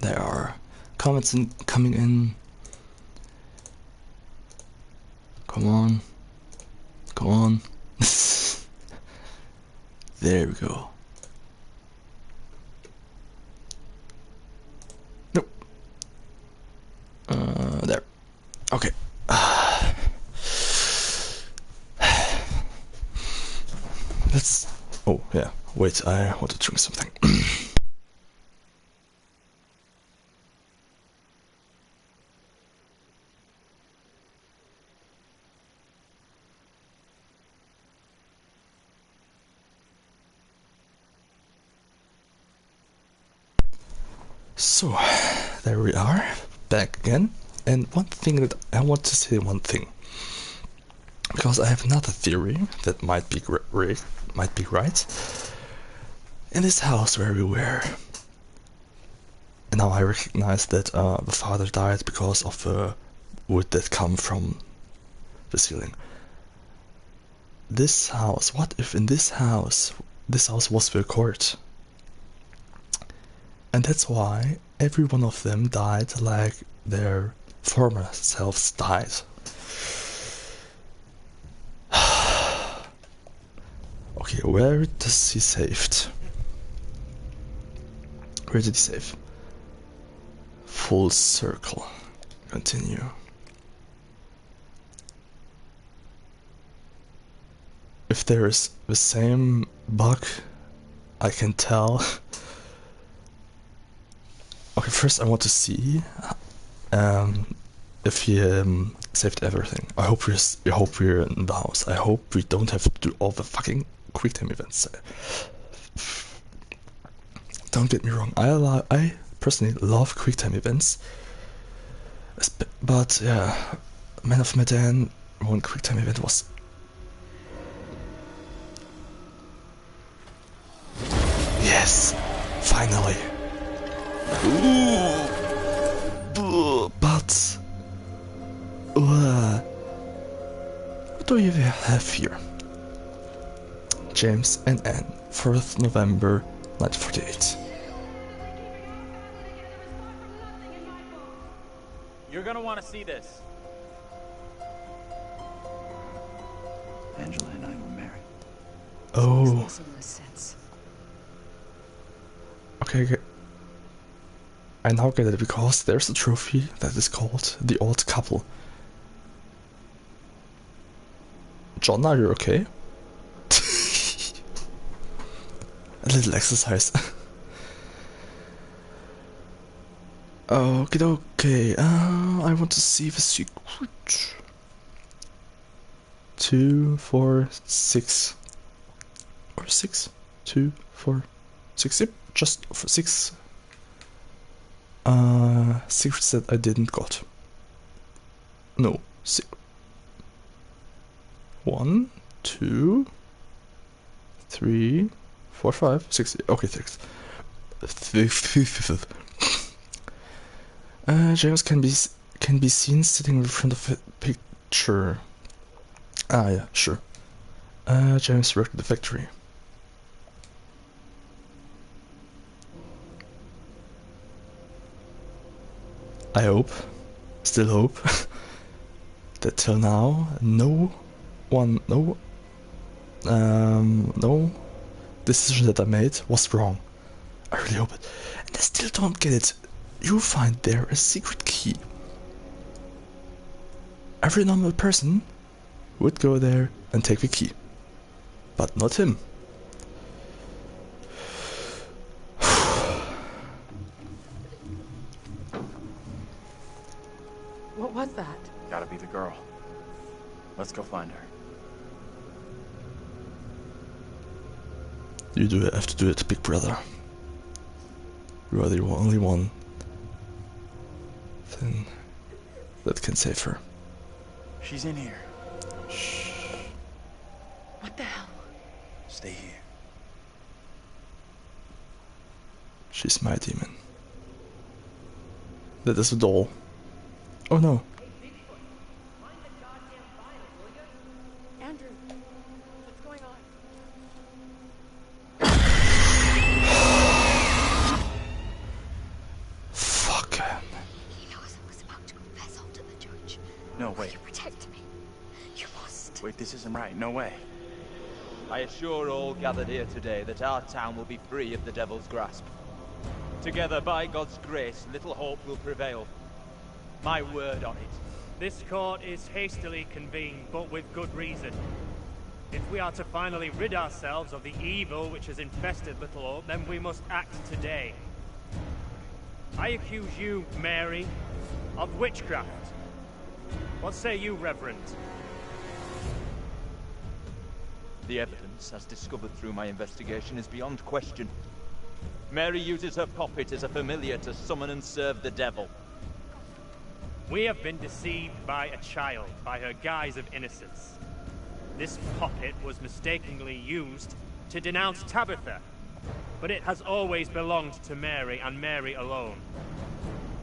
there are comments coming in. Come on. Come on. There we go. Nope. There. Okay. Let's... Oh, yeah. Wait, I want to drink something. So, there we are, back again. And one thing that I want to say, because I have another theory that might be right. In this house where we were, and now I recognize that the father died because of the wood that come from the ceiling. This house, what if in this house was the court? And that's why every one of them died like their former selves died. Okay, where does he saved? Where did he save? Full circle. Continue. If there is the same bug, I can tell. Okay, first I want to see if he saved everything. I hope we're in the house. I hope we don't have to do all the fucking quick time events. Don't get me wrong. I personally love quick time events, but yeah, Man of Medan, one quick time event was. Yes, finally. Ooh, but what do you have here? James and Anne, 4th November 1948. You're gonna want to see this. Angela and I were married. Oh. Okay. I now get it because there's a trophy that is called the Old Couple. John, are you okay? A little exercise. Okay, I want to see the secret. 2, 4, 6. Or 6? 2, 4, 6. Yep, just for 6. Secrets that I didn't got. No. 1, 2, 3, 4, 5, 6. Okay, 6. James can be seen sitting in front of a picture. Ah, yeah, sure. James worked at the factory. I hope, still hope, that till now no decision that I made was wrong. I really hope it. And I still don't get it. You find there a secret key. Every normal person would go there and take the key, but not him. What was that? Gotta be the girl. Let's go find her. You do have to do it, big brother. You are the only one then that can save her. She's in here. Shh. What the hell? Stay here. She's my demon. That is a doll. Oh no. Andrew, what's going on? No, wait. You protect me. You must. Wait, this isn't right. No way. I assure all gathered here today that our town will be free of the devil's grasp. Together, by God's grace, little hope will prevail. My word on it. This court is hastily convened, but with good reason. If we are to finally rid ourselves of the evil which has infested Little Hope, then we must act today. I accuse you, Mary, of witchcraft. What say you, Reverend? The evidence, as discovered through my investigation, is beyond question. Mary uses her puppet as a familiar to summon and serve the devil. We have been deceived by a child, by her guise of innocence. This puppet was mistakenly used to denounce Tabitha, but it has always belonged to Mary and Mary alone.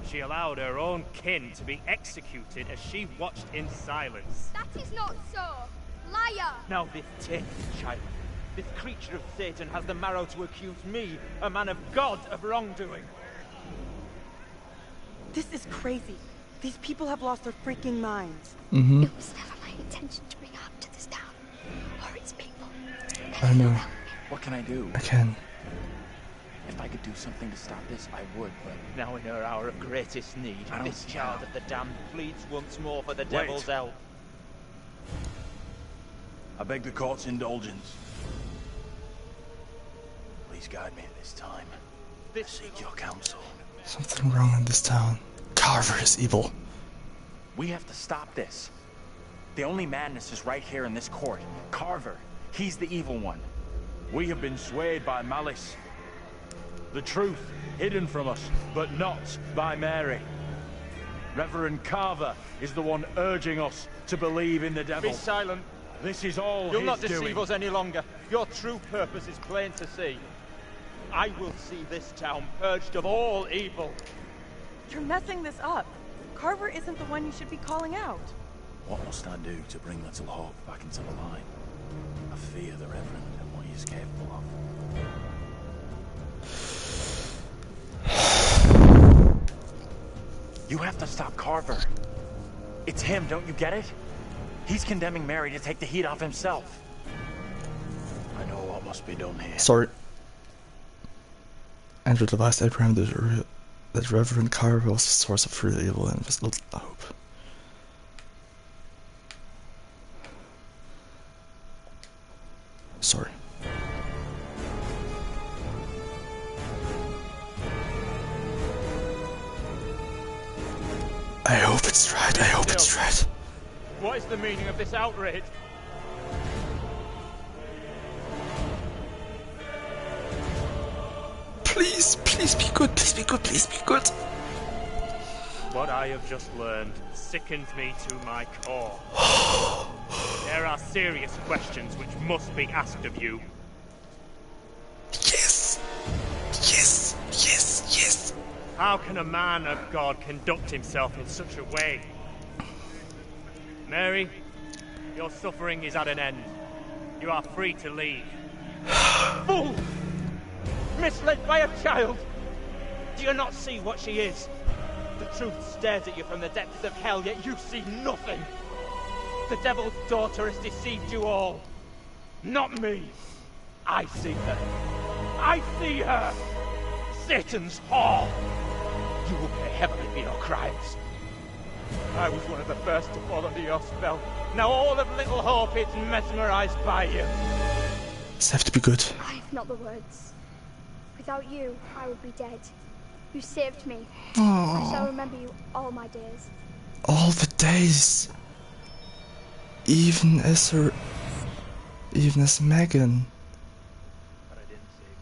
She allowed her own kin to be executed as she watched in silence. That is not so. Liar! Now this tainted child, this creature of Satan, has the marrow to accuse me, a man of God, of wrongdoing. This is crazy. These people have lost their freaking minds. Mm-hmm. It was never my intention to bring harm to this town or its people. I know. What can I do? I can. If I could do something to stop this, I would, but... Now in her hour of greatest need, I don't this see child how. of the damned pleads once more for the Wait. devil's help. I beg the court's indulgence. Please guide me at this time. I seek your counsel. Something wrong in this town. Carver is evil. We have to stop this. The only madness is right here in this court. Carver, he's the evil one. We have been swayed by malice. The truth hidden from us, but not by Mary. Reverend Carver is the one urging us to believe in the devil. Be silent. This is all You'll his not deceive doing. us any longer. Your true purpose is plain to see. I will see this town purged of all evil. You're messing this up. Carver isn't the one you should be calling out. What must I do to bring Little Hope back into the line? I fear the Reverend and what he is capable of. You have to stop Carver. It's him, don't you get it? He's condemning Mary to take the heat off himself. I know what must be done here. Sorry. Andrew advised Abraham that Reverend Carver was the source of real evil and was Little Hope. Sorry. I hope it's right, I hope it's right. What is the meaning of this outrage? Please, please be good, please be good, please be good. What I have just learned sickens me to my core. There are serious questions which must be asked of you. Yes! Yes! Yes! Yes! How can a man of God conduct himself in such a way? Mary, your suffering is at an end. You are free to leave. Fool! Misled by a child! Do you not see what she is? The truth stares at you from the depths of hell, yet you see nothing. The devil's daughter has deceived you all. Not me. I see her. I see her! Satan's whore! You will pay heavily for your crimes. I was one of the first to fall under your spell. Now all of Little Hope is mesmerized by you. Just have to be good. I have not the words. Without you, I would be dead. You saved me. I shall remember you all my days. All the days. Even as Megan. But I didn't save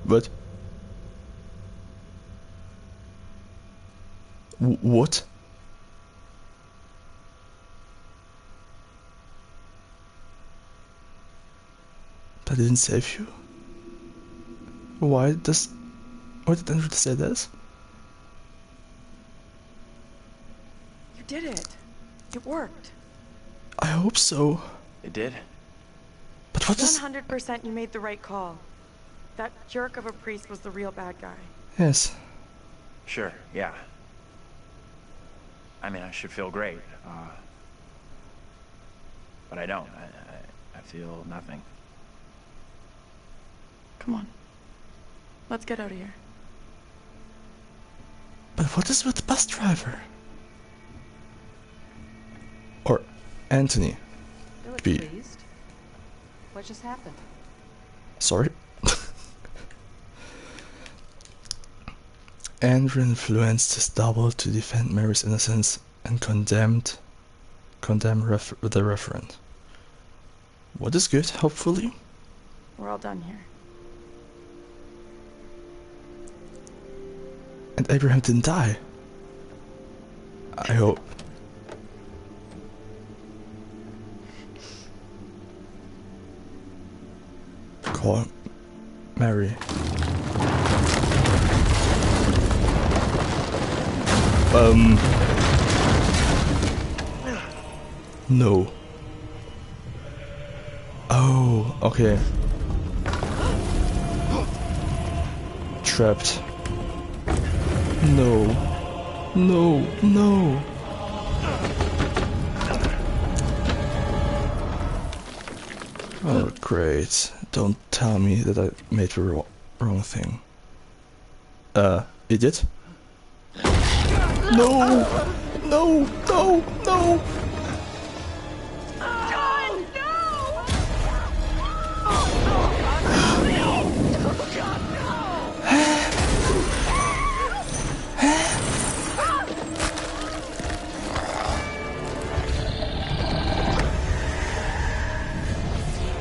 you. What? What? I didn't save you? Why did Andrew say this? You did it. It worked. I hope so. It did? But what is... 100% you made the right call. That jerk of a priest was the real bad guy. Yes. Sure, yeah. I mean, I should feel great. But I don't. I feel nothing. Come on. Let's get out of here. But what is with the bus driver? Or Anthony? You look Be. pleased. What just happened? Sorry? Andrew influenced his double to defend Mary's innocence and condemn the referent. What is good, hopefully? We're all done here. And Abraham didn't die. I hope. Call Mary. No. Oh, okay. Trapped. No. No, no. Oh, great. Don't tell me that I made the wrong thing. Idiot? No! No! No! No!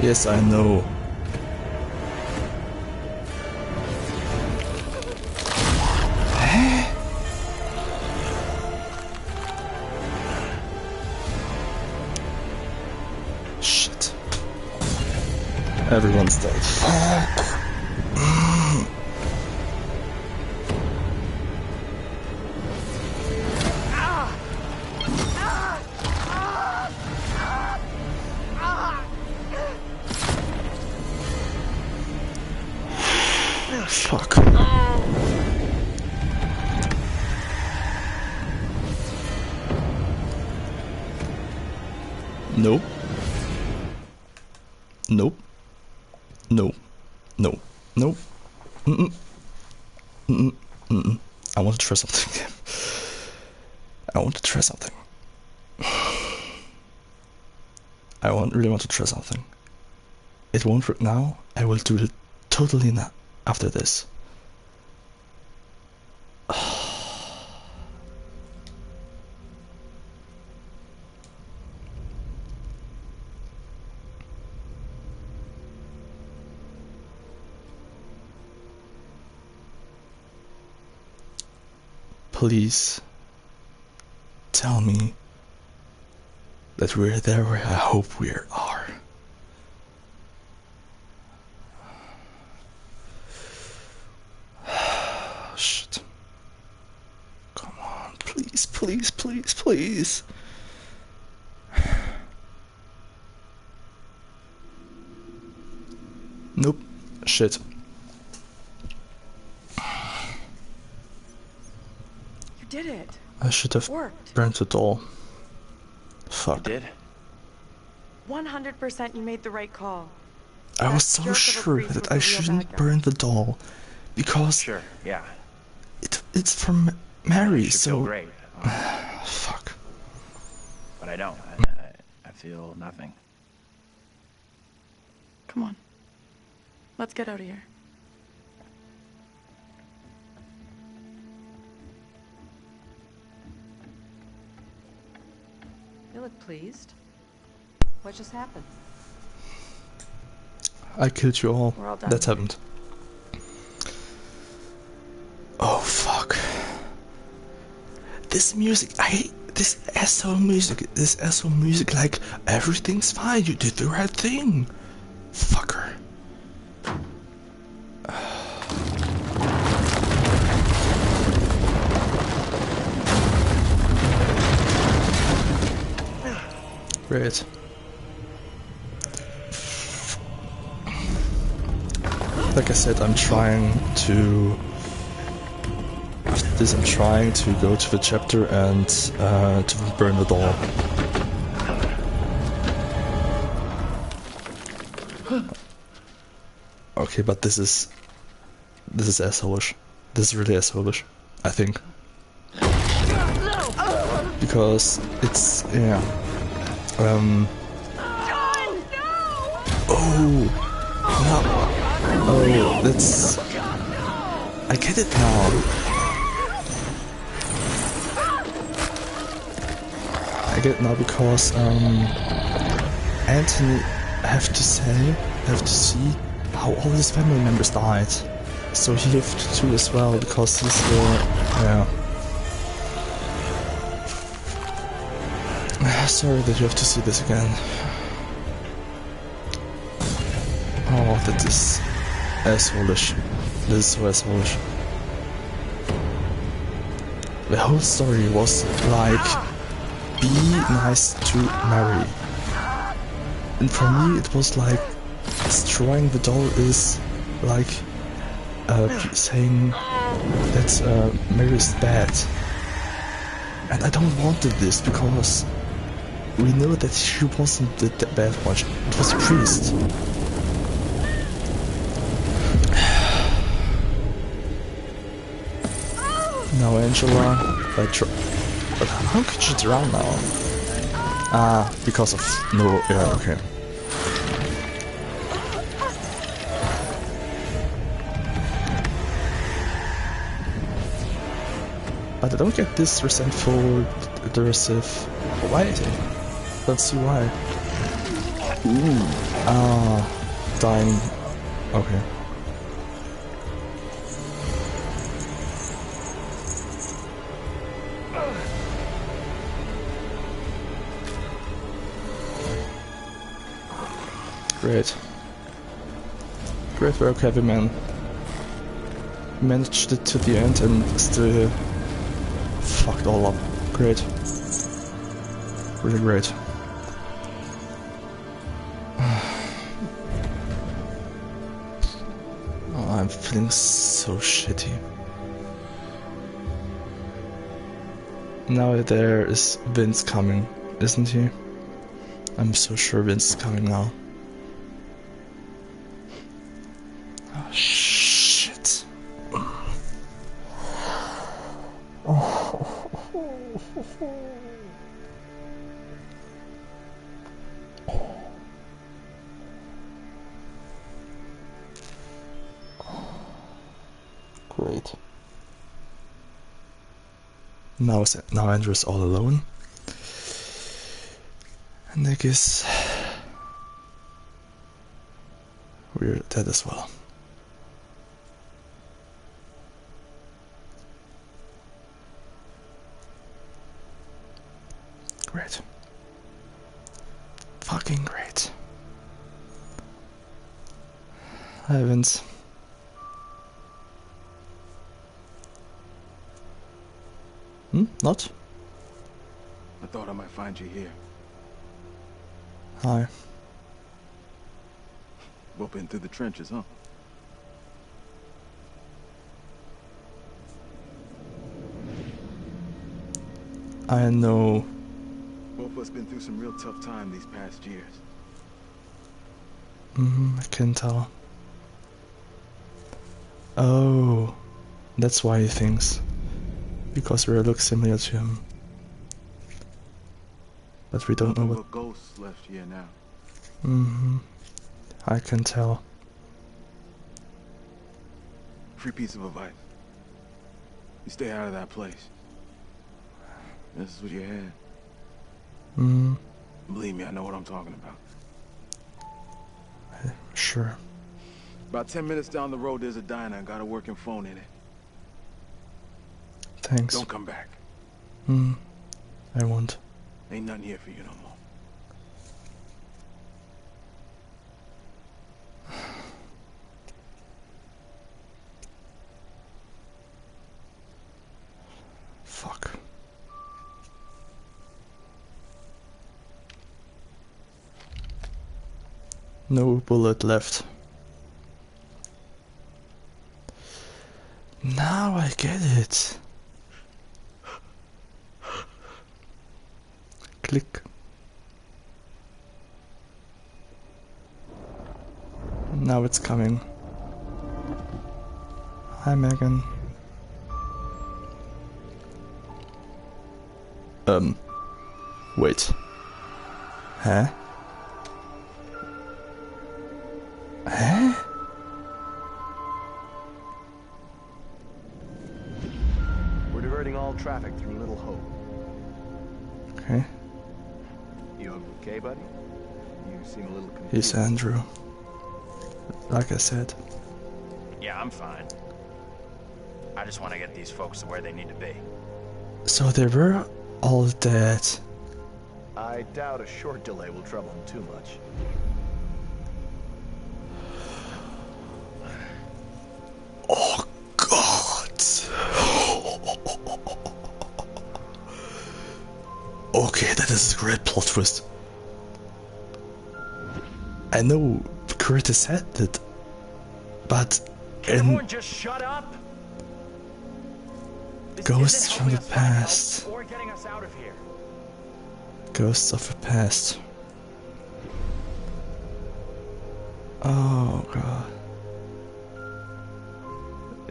Yes, I know. Shit. Everyone's dead. Fuck. Fuck. Nope. Nope. No. No. No. Mm-mm. Mm-mm. Mm-mm. I want to try something. I want to try something. Really want to try something. It won't work now. I will do it totally not after this. Please tell me that we're there where I hope we are. Shit. Come on, please, please, please, please. Nope. Shit. You did it. I should have Worked. burned the doll. Fuck. You did? 100% you made the right call. I was That so jerk of a sure priest that was I a real shouldn't bad guy. burn the doll because Sure, yeah. it's from Mary, I should feel so great. fuck. But I don't. I feel nothing. Come on. Let's get out of here. You look pleased. What just happened? I killed you all. We're all done That here. happened. Oh fuck. This music, I hate this asshole music. This asshole music, like everything's fine. You did the right thing, fucker. Great. Like I said, I'm trying to after this I'm trying to go to the chapter and to burn the door. Okay, but this is asshole-ish. This is really asshole-ish, I think. Because it's, yeah. Oh! No! Oh, that's... I get it now. I get it now because, Anthony have to see how all his family members died. So he lived too as well, because he's yeah. Sorry that you have to see this again. Oh, that is asshole-ish. This is so asshole-ish. The whole story was like, be nice to Mary. And for me it was like, destroying the doll is like saying that Mary is bad. And I don't want this because we know that she wasn't the bad one, it was a priest. Now Angela, but how could she drown now? Ah, because of no, yeah, okay. But I don't get this resentful, aggressive. Why? Let's see why. Ooh. Ah, dying. Okay. Great. Great work, heavy man. Managed it to the end and still fucked all up. Great. Really great. Oh, I'm feeling so shitty. Now there is Vince coming, isn't he? I'm so sure Vince is coming now. Oh, shit. Great. Now Andrew's all alone. And I guess we're dead as well. Great. Fucking great. Hi, Vince. Not? I thought I might find you here. Hi. Both been through the trenches, huh? I know. Both of us been through some real tough time these past years. I can tell. Oh, that's why he thinks. Because we look similar to him. But we don't know what... ghosts left here now. I can tell. Free piece of advice. You stay out of that place. This is what you had. Believe me, I know what I'm talking about. Sure. About 10 minutes down the road, there's a diner and got a working phone in it. Thanks. Don't come back. I won't. Ain't nothing here for you no more. Fuck. No bullet left. Now I get it. Click. Now it's coming. Hi, Megan. Wait. Huh? Huh? We're diverting all traffic through Little Hope. Okay. You okay, buddy? You seem a little confused. He's Andrew. Like I said. Yeah, I'm fine. I just want to get these folks to where they need to be. So they were all dead. I doubt a short delay will trouble him too much. Oh God. Okay, that is a great plot twist. I know Curtis said it, but Can everyone just shut up? This Ghosts isn't from helping the us find help past. or getting us out of here. Ghosts of the past. Oh God.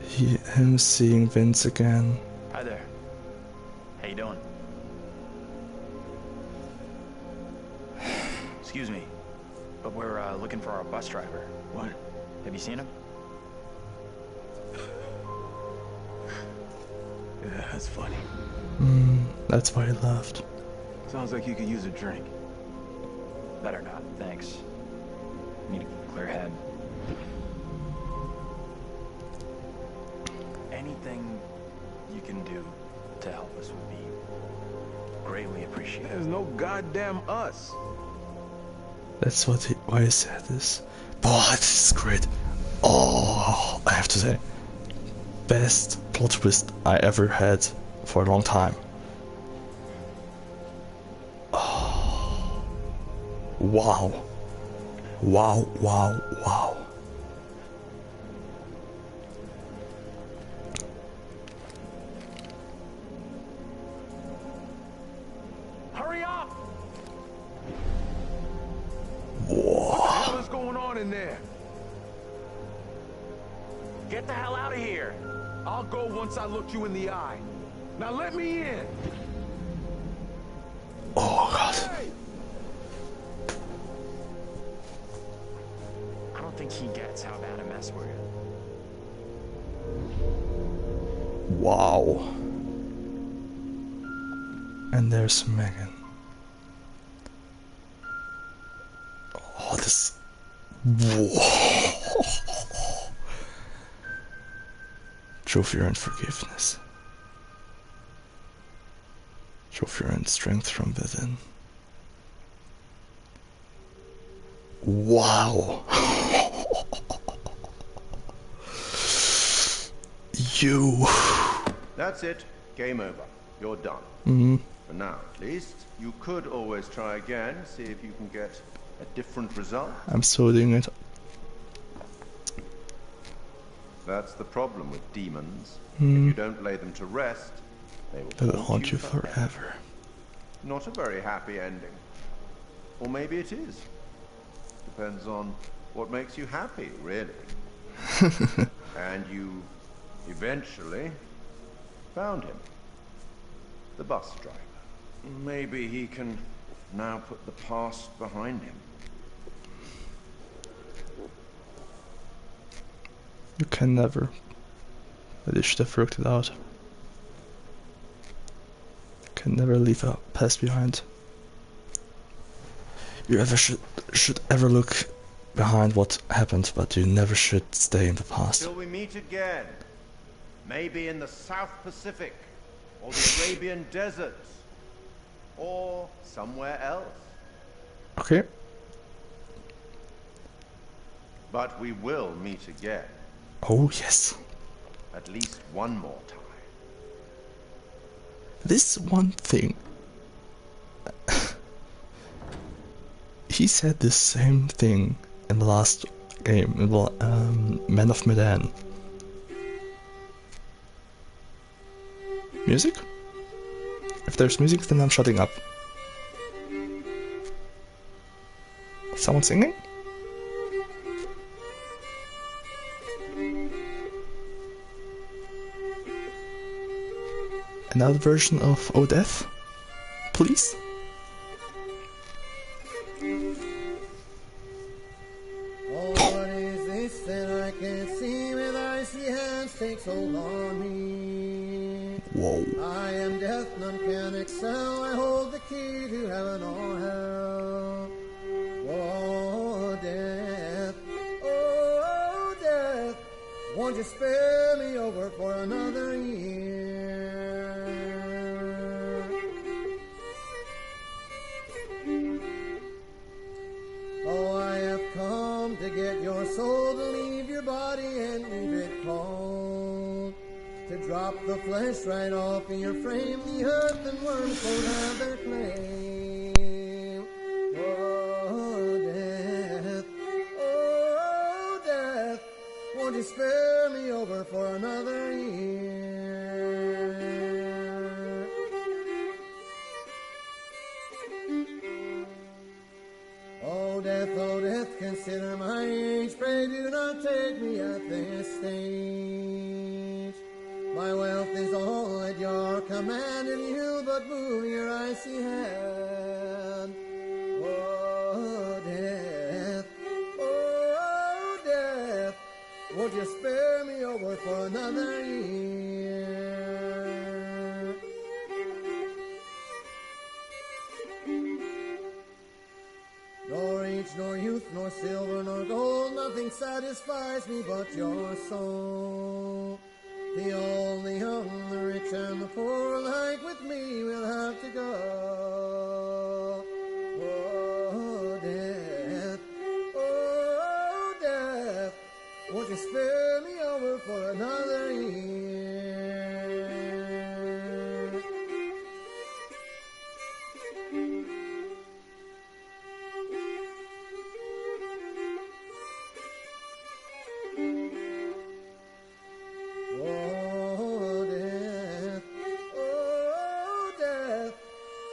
Him seeing Vince again. Hi there. How you doing? Excuse me, but we're looking for our bus driver. What? Have you seen him? Yeah, that's funny. That's why he left. Sounds like you could use a drink. Better not, thanks. Need a clear head. Anything you can do to help us would be greatly appreciated. There's no goddamn us. That's why he said this. Oh, this is great. Oh, I have to say, best plot twist I ever had for a long time. Oh, wow, wow, wow, wow. Hurry up! What the hell is going on in there? Get the hell out of here! I'll go once I look you in the eye. Now let me in. Oh God. Hey! I don't think he gets how bad a mess we're in. Wow. And there's Megan. Oh, this. Whoa. Trophy and forgiveness. Trophy and strength from within. Wow. You. That's it. Game over. You're done. For now, at least. You could always try again, see if you can get a different result. I'm so doing it. That's the problem with demons. If you don't lay them to rest, they will Haunt you forever. Not a very happy ending. Or maybe it is. Depends on what makes you happy, really. And you eventually found him. The bus driver. Maybe he can now put the past behind him. You can never. They should have worked it out. You can never leave a past behind. You ever should ever look behind what happened, but you never should stay in the past. Till we meet again. Maybe in the South Pacific, or the Arabian deserts, or somewhere else. Okay. But we will meet again. Oh yes. At least one more time. This one thing. He said the same thing in the last game, in the Man of Medan. Music? If there's music, then I'm shutting up. Someone singing? Another version of Oh Death? Please? Oh, what is this that I can't see with icy hands take hold on me? Whoa. I am death, none can excel. I hold the key to heaven or hell. Oh, death, oh, death, won't you spare me over for another year? Oh, I have come to get your soul, to leave your body and leave it cold, to drop the flesh right off in your frame. The earth and worms both have their claim. Oh, death, oh, death, won't you spare me over for another year? Oh, death, consider my age. Pray do not take me at this stage. My wealth is all at your command, and you but move your icy hand. Oh, death, won't you spare me over for another year? Nor age, nor youth, nor silver, nor gold, nothing satisfies me but your soul. The old, the young, the rich, and the poor, alike with me, will have to go. Oh, death, won't you spare me over for another year?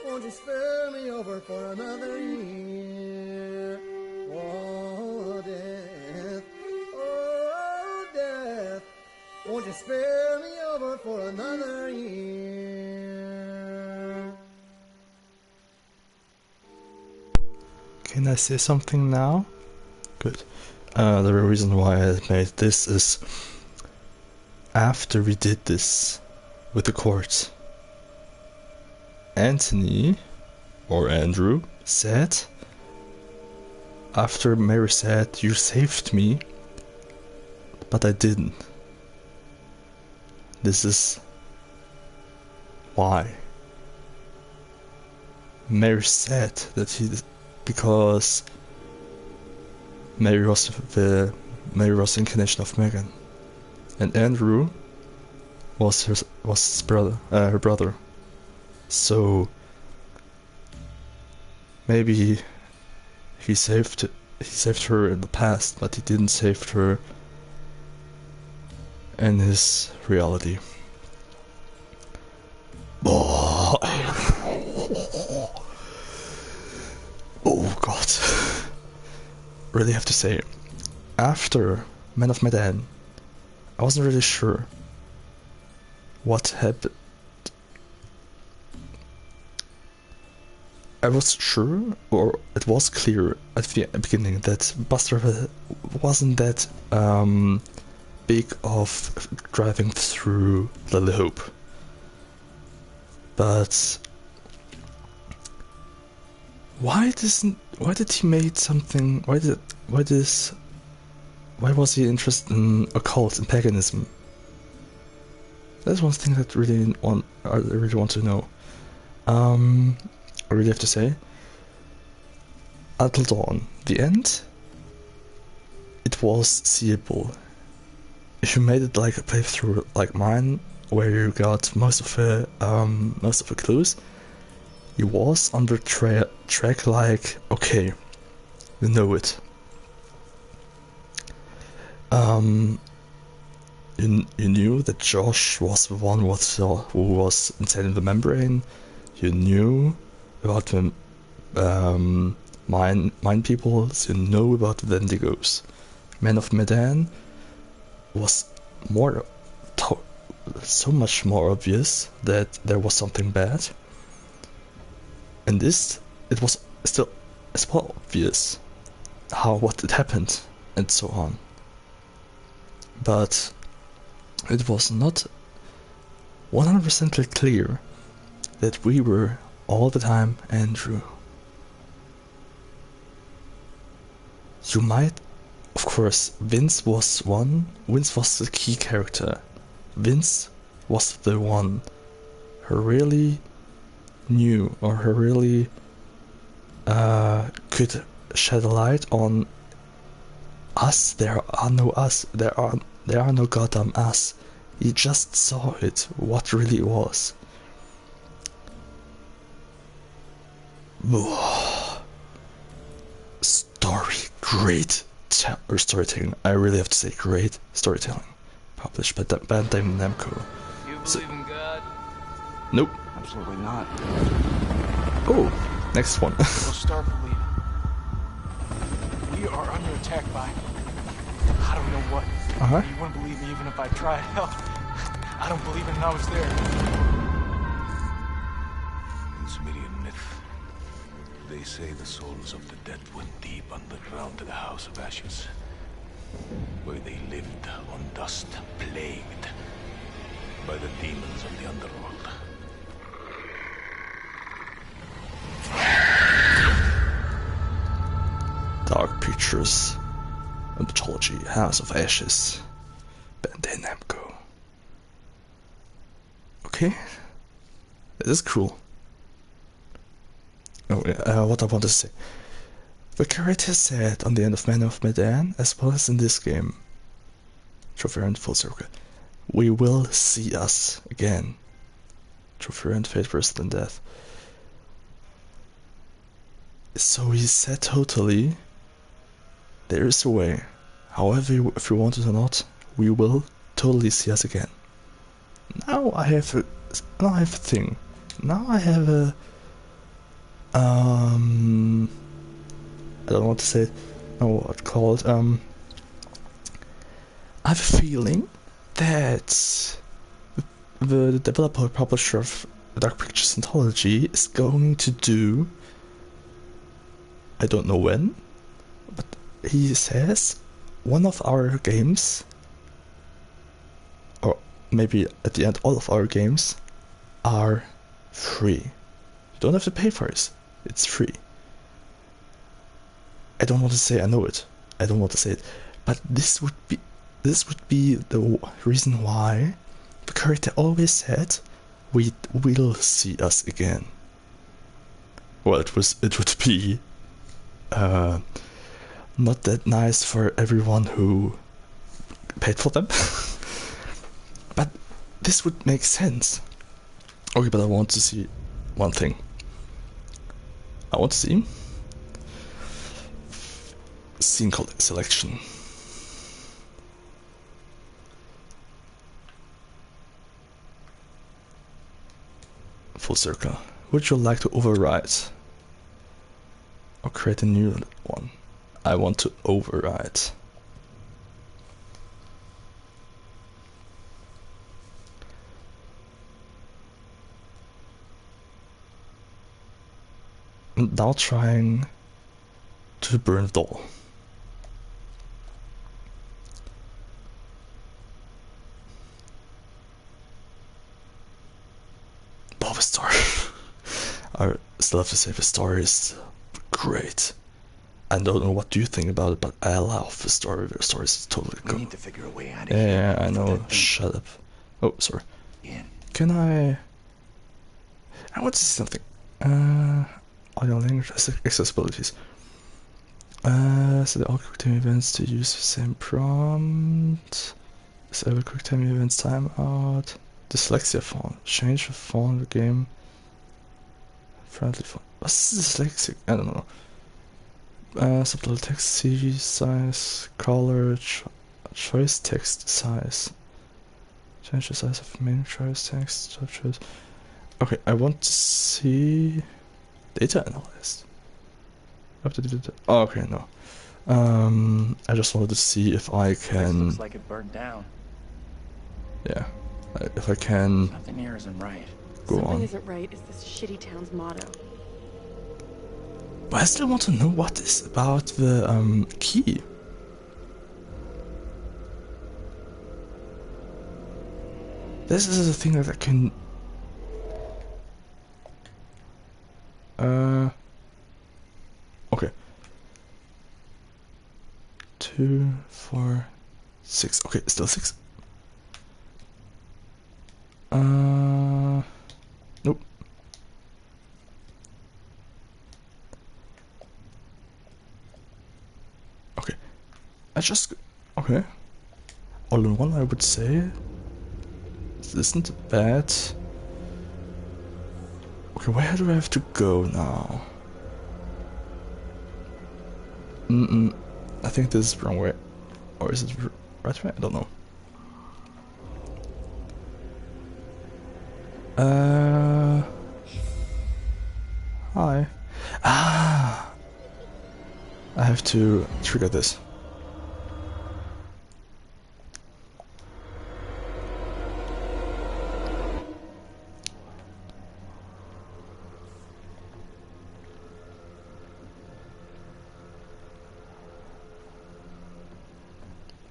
Won't you spare me over for another year? Oh, death, won't you spare me over for another year? Can I say something now? Good. The reason why I made this is after we did this with the court, Anthony, or Andrew, said, after Mary said, "You saved me," but I didn't. This is why. Mary said that because Mary was the incarnation of Megan, and Andrew was his brother, her brother. So maybe he saved her in the past, but he didn't save her in his reality. Oh God. Really have to say, after Man of Medan, I wasn't really sure what happened. I was sure, or it was clear at the beginning, that Buster wasn't that big of driving through Lily Hope. But why did he make something? Why was he interested in occult and paganism? That's one thing that I really want to know. I really have to say, Until Dawn, the end, it was seeable. If you made it like a playthrough like mine, where you got most of the clues, you was on the track like, okay, you know it. You knew that Josh was the one who was inside in the membrane. You knew about the Mine people to know about Wendigos. Man of Medan was so much more obvious that there was something bad. And this, it was still as well obvious what had happened and so on. But it was not 100% clear that we were all the time Andrew. You might, of course, Vince was the key character. Vince was the one who really knew, or who really could shed a light on us. There are no us. There are no goddamn us. He just saw it, what really was. Great storytelling. I really have to say, great storytelling. Published by Bandai Namco. You believe in God? Nope. Absolutely not. Oh, next one. We'll start believing. We are under attack by I don't know what. You wouldn't believe me even if I tried. Hell, I don't believe it and I was there. In Sumerian myth, they say the souls of the dead went deep underground to the House of Ashes, where they lived on dust, plagued by the demons of the underworld. Dark Pictures, Mythology, House of Ashes, Bandai Namco. Okay, that is cool. Oh, what I want to say. The character said on the end of Man of Medan, as well as in this game, Trophy and Full Circle, we will see us again. Trophy and Fate Worse Than Death. So he said totally, there is a way. However, if we want it or not, we will totally see us again. Now I have a thing. Now I have a I don't know what to say it. No, what called I have a feeling that the developer publisher of Dark Pictures Anthology is going to do, I don't know when, but he says one of our games, or maybe at the end all of our games, are free. You don't have to pay for it. It's free. I don't want to say I know it. I don't want to say it. But this would be the reason why the character always said we will see us again. Well, it would be not that nice for everyone who paid for them. But this would make sense. Okay, but I want to see one thing. I want to see scene selection. Full circle. Would you like to overwrite or create a new one? I want to overwrite. Now trying to burn the doll. Oh, the story. I still have to say the story is great. I don't know what you think about it, but I love the story. The story is totally good. We need to figure a way out of here. Yeah, I know. Shut up. Oh, sorry. Can I want to see something. Audio language accessibilities. So the all QuickTime events to use the same prompt. Disable QuickTime events timeout. Dyslexia font. Change the font of the game. Friendly font. What's dyslexic? I don't know. Subtitle text CV size, color, choice text size. Change the size of main choice text. Okay, I want to see data analyst. have to do that. Oh, okay, no. I just wanted to see if I can. Looks like it burned down. Yeah, if I can. Nothing here isn't right. Go Something on. isn't right is this shitty town's motto. But I still want to know what is about the key. This is a thing that I can. Okay. 2, 4, 6. Okay, still 6. Nope. Okay. Okay. All in one, I would say. This isn't bad. Okay, where do I have to go now? I think this is the wrong way. Or is it the right way? I don't know. Hi. Ah! I have to trigger this.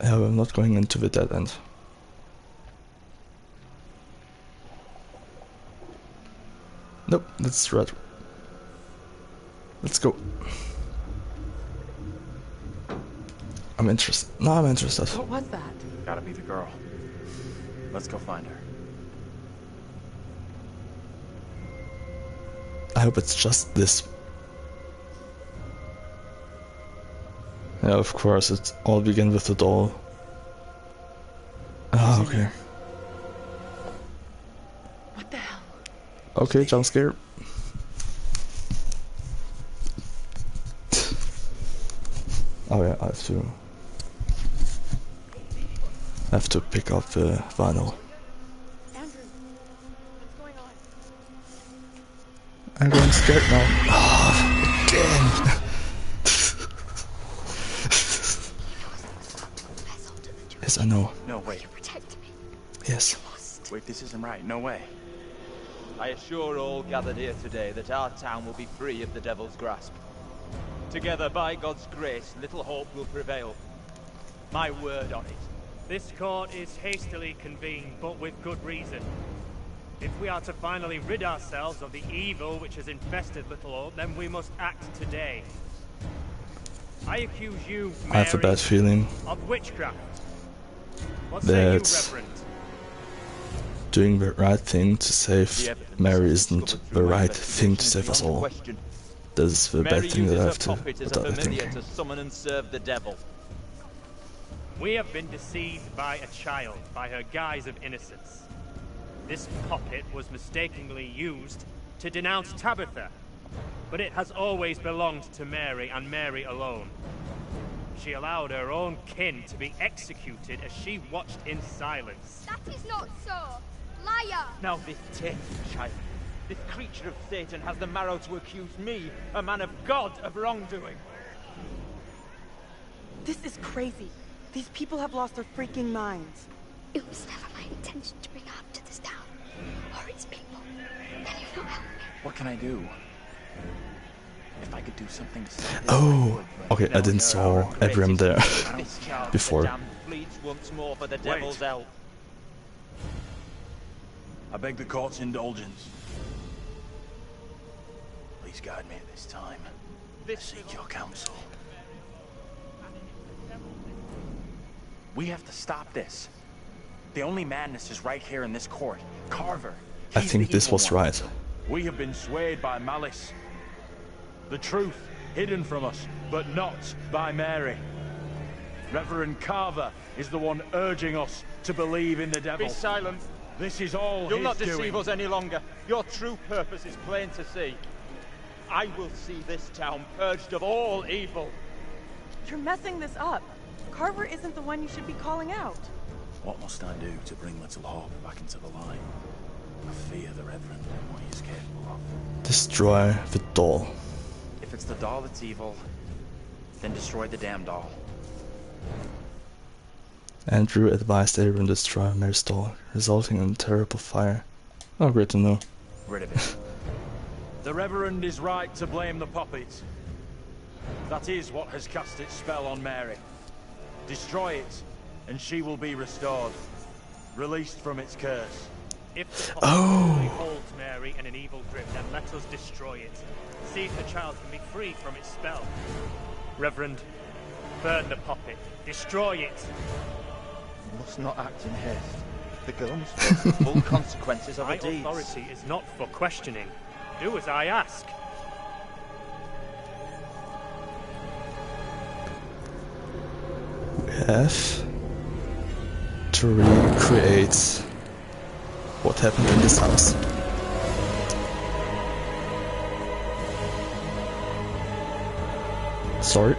Yeah, I'm not going into the dead end. Nope, that's right. Let's go. I'm interested. No, I'm interested. What was that? Gotta be the girl. Let's go find her. I hope it's just this. Yeah, of course, it all began with the doll. Ah, okay. What the hell? Okay, jump scare. Oh yeah, I have to pick up the vinyl. Andrew, what's going on? I'm going scared now. Oh, again. Yes, I know. No, wait. Yes. Wait, this isn't right. No way. I assure all gathered here today that our town will be free of the devil's grasp. Together, by God's grace, little hope will prevail. My word on it. This court is hastily convened, but with good reason. If we are to finally rid ourselves of the evil which has infested Little Hope, then we must act today. I accuse you, Mary, I have a bad feeling of witchcraft. What say you, that Reverend? doing the right thing to save Mary isn't the right thing to save us all. That is the bad thing that I have to think. To summon and serve the devil. We have been deceived by a child, by her guise of innocence. This puppet was mistakenly used to denounce Tabitha, but it has always belonged to Mary and Mary alone. She allowed her own kin to be executed as she watched in silence. That is not so. Liar! Now this tainted child, this creature of Satan has the marrow to accuse me, a man of God, of wrongdoing. This is crazy. These people have lost their freaking minds. It was never my intention to bring harm to this town or its people. Can you not help me? What can I do? If I could do something to save this, Oh, okay, I didn't saw Abraham there before. The damned fleets once more for the devil's help. I beg the court's indulgence. Please guide me at this time. I seek your counsel. We have to stop this. The only madness is right here in this court. Carver. I think this was right. We have been swayed by malice. The truth hidden from us, but not by Mary. Reverend Carver is the one urging us to believe in the devil. Be silent. This is all You'll his not deceive doing. us any longer. Your true purpose is plain to see. I will see this town purged of all evil. You're messing this up. Carver isn't the one you should be calling out. What must I do to bring Little Hope back into the line? I fear the Reverend and what he is capable of. Destroy the doll. If If it's the doll that's evil, then destroy the damn doll. Andrew advised everyone to destroy Mary's doll, resulting in a terrible fire. Oh, great to know. Rid of it. The Reverend is right to blame the puppet. That is what has cast its spell on Mary. Destroy it, and she will be restored, released from its curse. If the puppet really holds Mary in an evil grip, then let us destroy it. See if the child can be free from its spell. Reverend, burn the puppet. Destroy it. You must not act in haste. The girl must face the full consequences of her My deeds. authority is not for questioning. Do as I ask. We have to recreate what happened in this house. Sorry.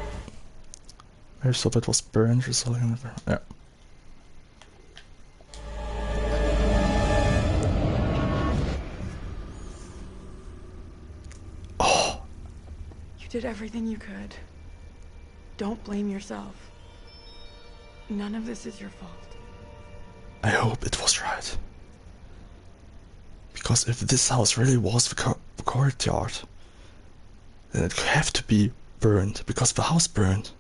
Mary's puppet was burned, resulting in the... Yeah. You did everything you could. Don't blame yourself. None of this is your fault. I hope it was right. Because if this house really was the courtyard, then it could have to be burned, because the house burned.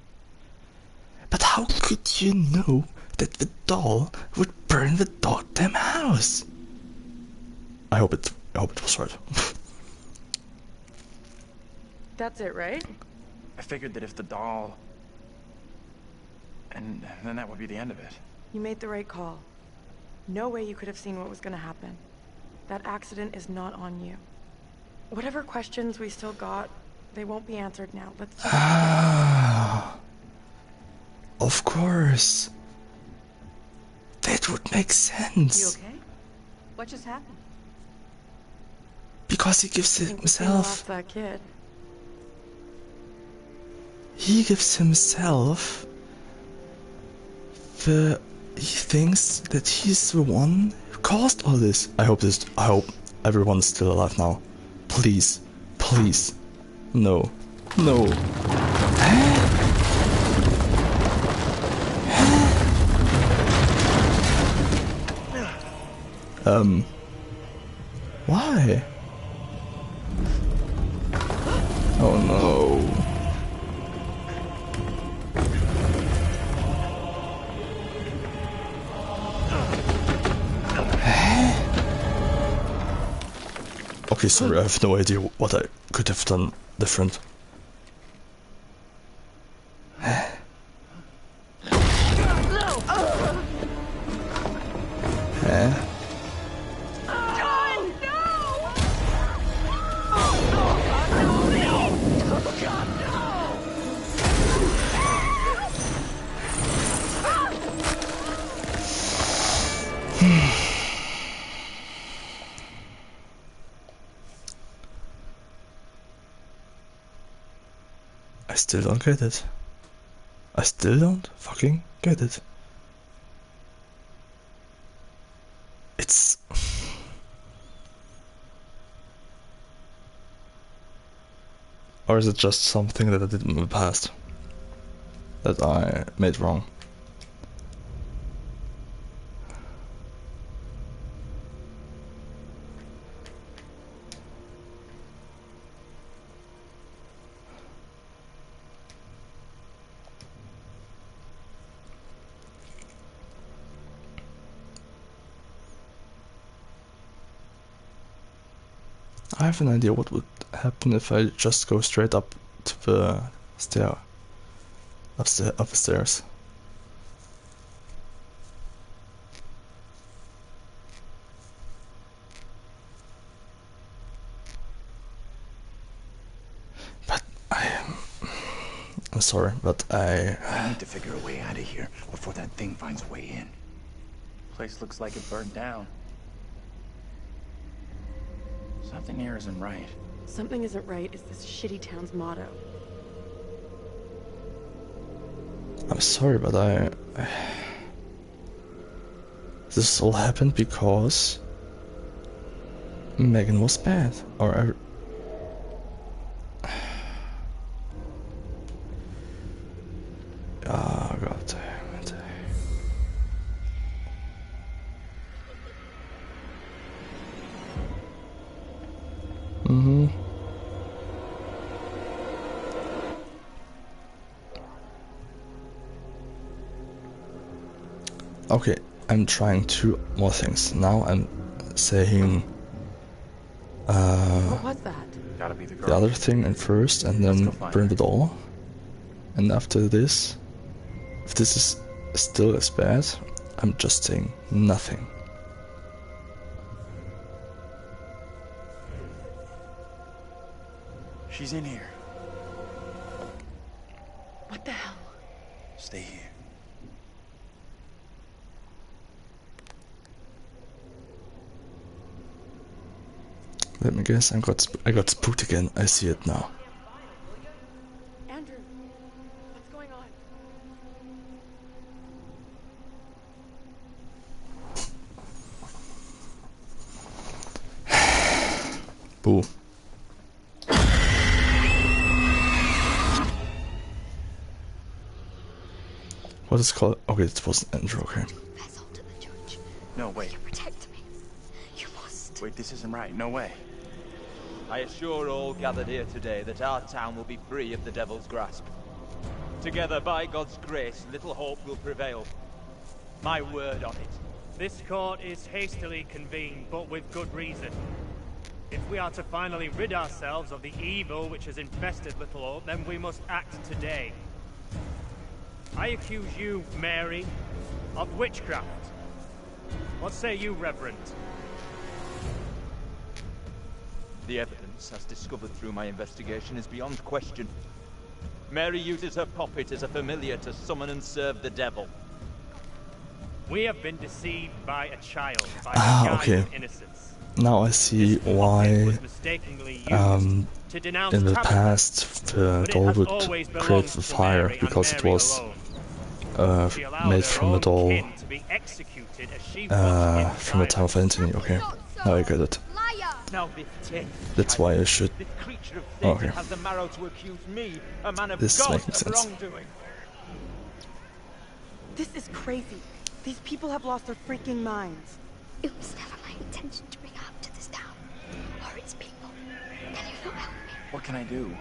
But how could you know that the doll would burn the goddamn house? I hope it was right. That's it, right? I figured that if the doll... And then that would be the end of it. You made the right call. No way you could have seen what was going to happen. That accident is not on you. Whatever questions we still got, they won't be answered now. Let's just... Ah, of course. That would make sense. You okay? What just happened? Because he gives himself... that kid. He gives himself he thinks that he's the one who caused all this. I hope everyone's still alive now. Please. Please. No. No. Why? Oh no. Okay, sorry, I have no idea what I could have done different. I still don't get it. I still don't fucking get it. It's... Or is it just something that I did in the past that I made wrong? I have an idea what would happen if I just go straight up to the stair, up the stairs. But I'm sorry, but I need to figure a way out of here before that thing finds a way in. Place looks like it burned down. Something here isn't right. Something isn't right is this shitty town's motto. I'm sorry, but this all happened because Megan was bad, or Okay, I'm trying 2 more things. Now I'm saying What was that? Gotta be the girl. the other thing in first, and then burn the doll. And after this, if this is still as bad, I'm just saying nothing. She's in here. What the hell? Stay here. Let me guess, I got spooked again. I see it now. Andrew, what's going on? Boo. What is it called? Okay, it wasn't Andrew, okay. No, wait. Protect me. You must. Wait, this isn't right. No way. I assure all gathered here today that our town will be free of the devil's grasp. Together, by God's grace, little hope will prevail. My word on it. This court is hastily convened, but with good reason. If we are to finally rid ourselves of the evil which has infested Little Hope, then we must act today. I accuse you, Mary, of witchcraft. What say you, Reverend? The evidence, as discovered through my investigation, is beyond question. Mary uses her puppet as a familiar to summon and serve the devil. We have been deceived by a child, by a guise okay. of innocence. Now I see why in the past the doll would create the fire, because it was made from a doll from the time of Anthony. Okay, now I get it. That's why I should. Okay, this is making sense. This is crazy. These people have lost their freaking minds. It was never my intention to bring harm to this town or its people. Can you not help me? What can I do?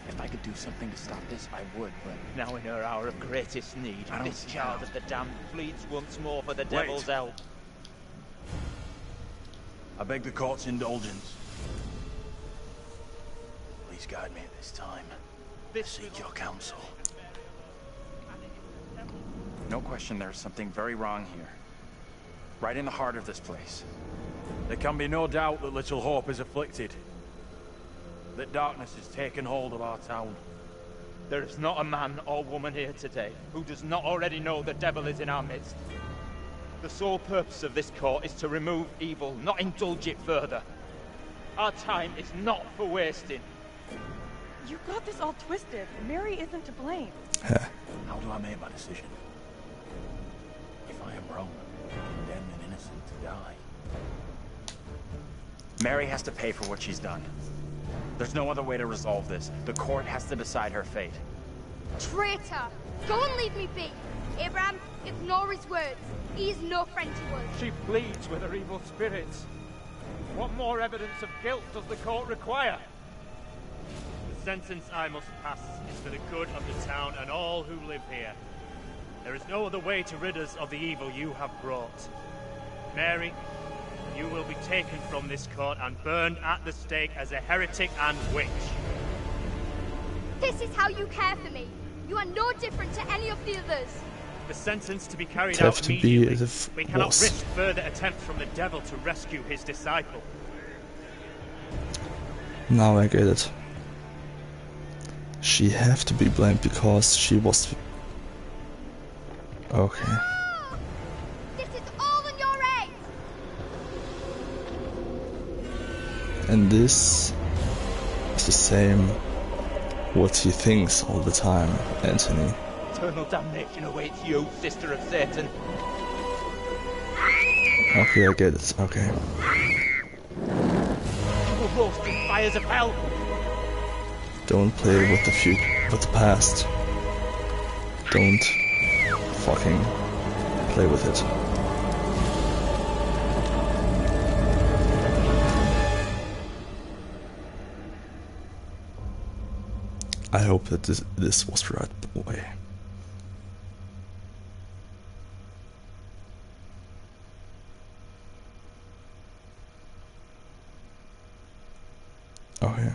If I could do something to stop this, I would, but Now in her hour of greatest need, this child of the damned pleads once more for the devil's help. I beg the court's indulgence. Please guide me at this time. Seek your counsel. No question there's something very wrong here. Right in the heart of this place. There can be no doubt that Little Hope is afflicted. That darkness has taken hold of our town. There is not a man or woman here today who does not already know the devil is in our midst. The sole purpose of this court is to remove evil, not indulge it further. Our time is not for wasting. You got this all twisted. Mary isn't to blame. How do I make my decision? If I am wrong, condemn an innocent to die. Mary has to pay for what she's done. There's no other way to resolve this. The court has to decide her fate. Traitor! Go and leave me be! Abraham, ignore his words. He is no friend to us. She pleads with her evil spirits. What more evidence of guilt does the court require? The sentence I must pass is for the good of the town and all who live here. There is no other way to rid us of the evil you have brought. Mary, you will be taken from this court and burned at the stake as a heretic and witch. This is how you care for me. You are no different to any of the others. The sentence to be carried out immediately. We cannot risk further attempts from the devil to rescue his disciple. Now I get it. She have to be blamed because she was... Okay. No! This is all in your head! And this is the same what he thinks all the time, Anthony. Eternal damnation awaits you, sister of Satan. Okay, I get it. Okay. You will roast in fires of hell. Don't play with the past. Don't fucking play with it. I hope that this was the right way. Okay.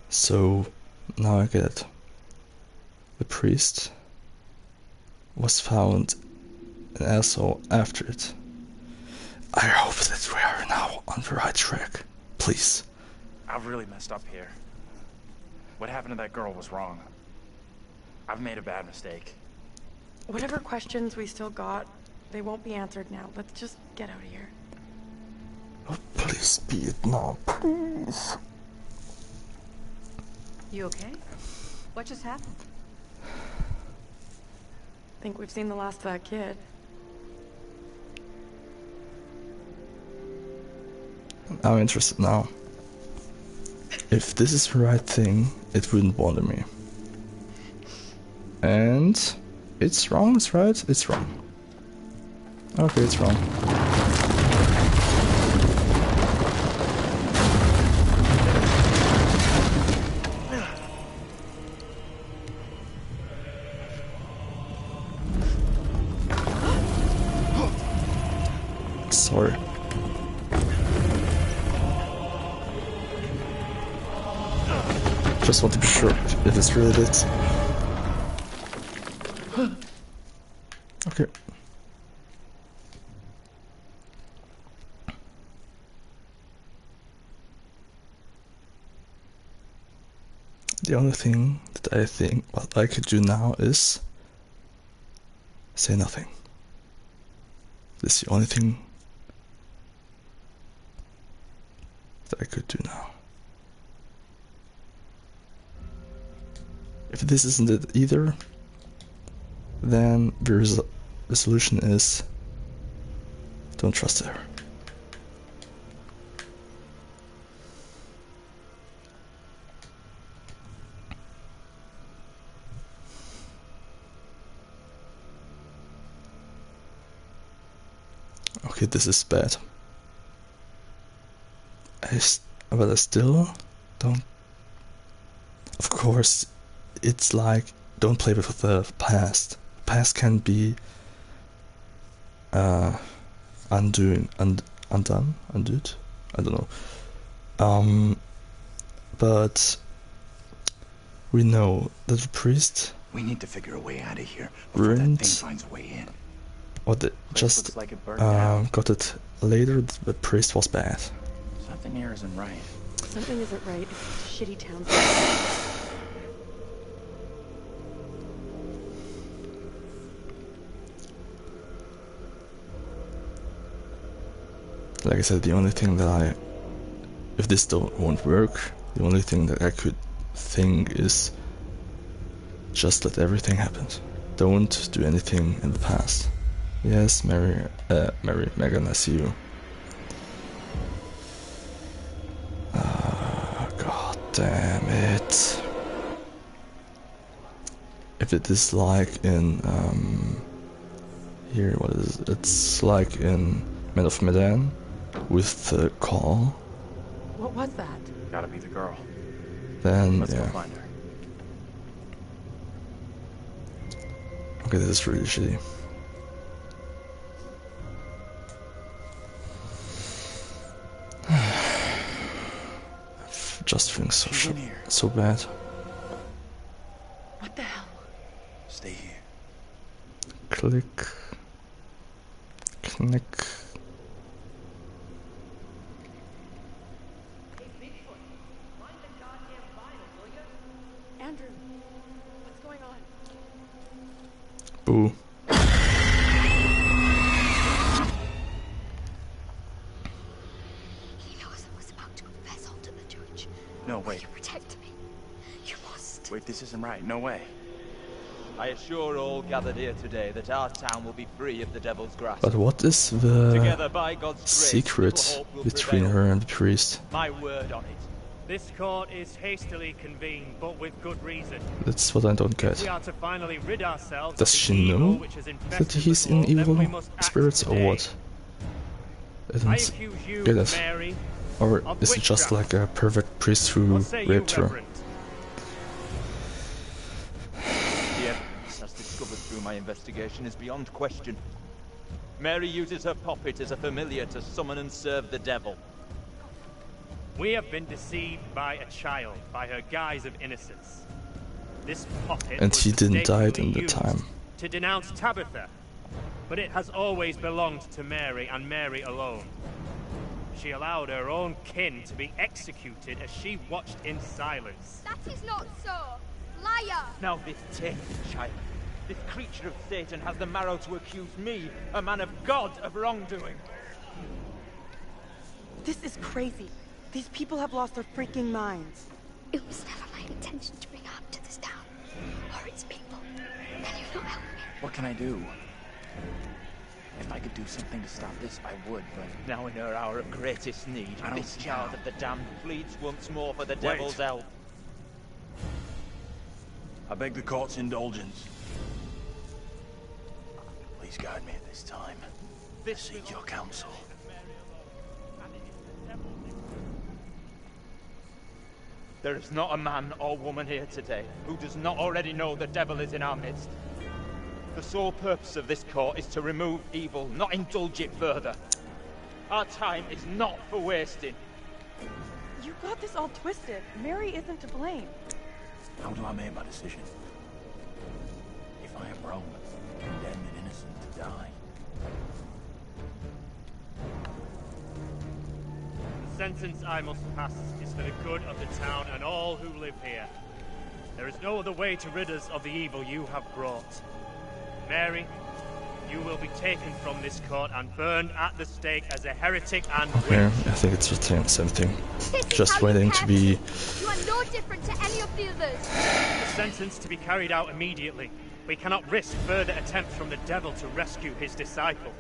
So now I get it. The priest was found an asshole after it. I hope that we are now on the right track. Please. I've really messed up here. What happened to that girl was wrong. I've made a bad mistake. Whatever questions we still got, they won't be answered now. Let's just get out of here. Oh, please be it now, please. You okay? What just happened? Think we've seen the last of that kid. I'm interested now. If this is the right thing, it wouldn't bother me. And it's wrong, it's right, it's wrong. Okay, it's wrong. Sorry. Just want to be sure if it's really it. Okay. The only thing that I think what I could do now is say nothing. This is the only thing that I could do now. If this isn't it either, then the solution is don't trust her. Okay, this is bad. But I still don't. Of course, it's like don't play with the past. Past can be undone. I don't know. But we know that the priest. We need to figure a way out of here before that thing finds a way in. Or just like got it later. The priest was bad. Something here isn't right. Something isn't right. It's a shitty town. Like I said, the only thing that if this won't work, the only thing that I could think is just let everything happen. Don't do anything in the past. Yes, Megan, I see you. God damn it. If it is like in, here, what is it? It's like in Men of Medan with the call. What was that? Gotta be the girl. Then, Let's yeah. go find her. Okay, this is really shitty. Just feeling so bad. What the hell? Stay here. Click. Knick. Andrew, what's going on? Boo. No, wait. You protect me. You must. Wait, this isn't right. No way. I assure all gathered here today that our town will be free of the devil's grasp. But what is the Together, by God's grace, secret between her and the priest? My word on it. This court is hastily convened, but with good reason. That's what I don't get. We are to finally rid ourselves Does of she know which has that he's in evil spirits or what? I don't get it. Mary, Or is it just like a perfect priest who raped her? The evidence, as discovered through my investigation, is beyond question. Mary uses her puppet as a familiar to summon and serve the devil. We have been deceived by a child, by her guise of innocence. This puppet And was he didn't die in mistakenly the used time. to denounce Tabitha, but it has always belonged to Mary and Mary alone. She allowed her own kin to be executed as she watched in silence. That is not so. Liar! Now this tainted child, this creature of Satan has the marrow to accuse me, a man of God, of wrongdoing. This is crazy. These people have lost their freaking minds. It was never my intention to bring harm to this town, or its people. Can you not help me? What can I do? If I could do something to stop this, I would, but... Now in her hour of greatest need, I don't this see child how. of the damned pleads once more for the devil's help. I beg the court's indulgence. Please guide me at this time. I seek your counsel. There is not a man or woman here today who does not already know the devil is in our midst. The sole purpose of this court is to remove evil, not indulge it further. Our time is not for wasting. You got this all twisted. Mary isn't to blame. How do I make my decision? If I am wrong, condemn an innocent to die. The sentence I must pass is for the good of the town and all who live here. There is no other way to rid us of the evil you have brought. Mary, you will be taken from this court and burned at the stake as a heretic and witch. Yeah, I think it's the same thing. This is Just how you waiting care to for be... me. You are no different to any of the others. The sentence to be carried out immediately. We cannot risk further attempts from the devil to rescue his disciple.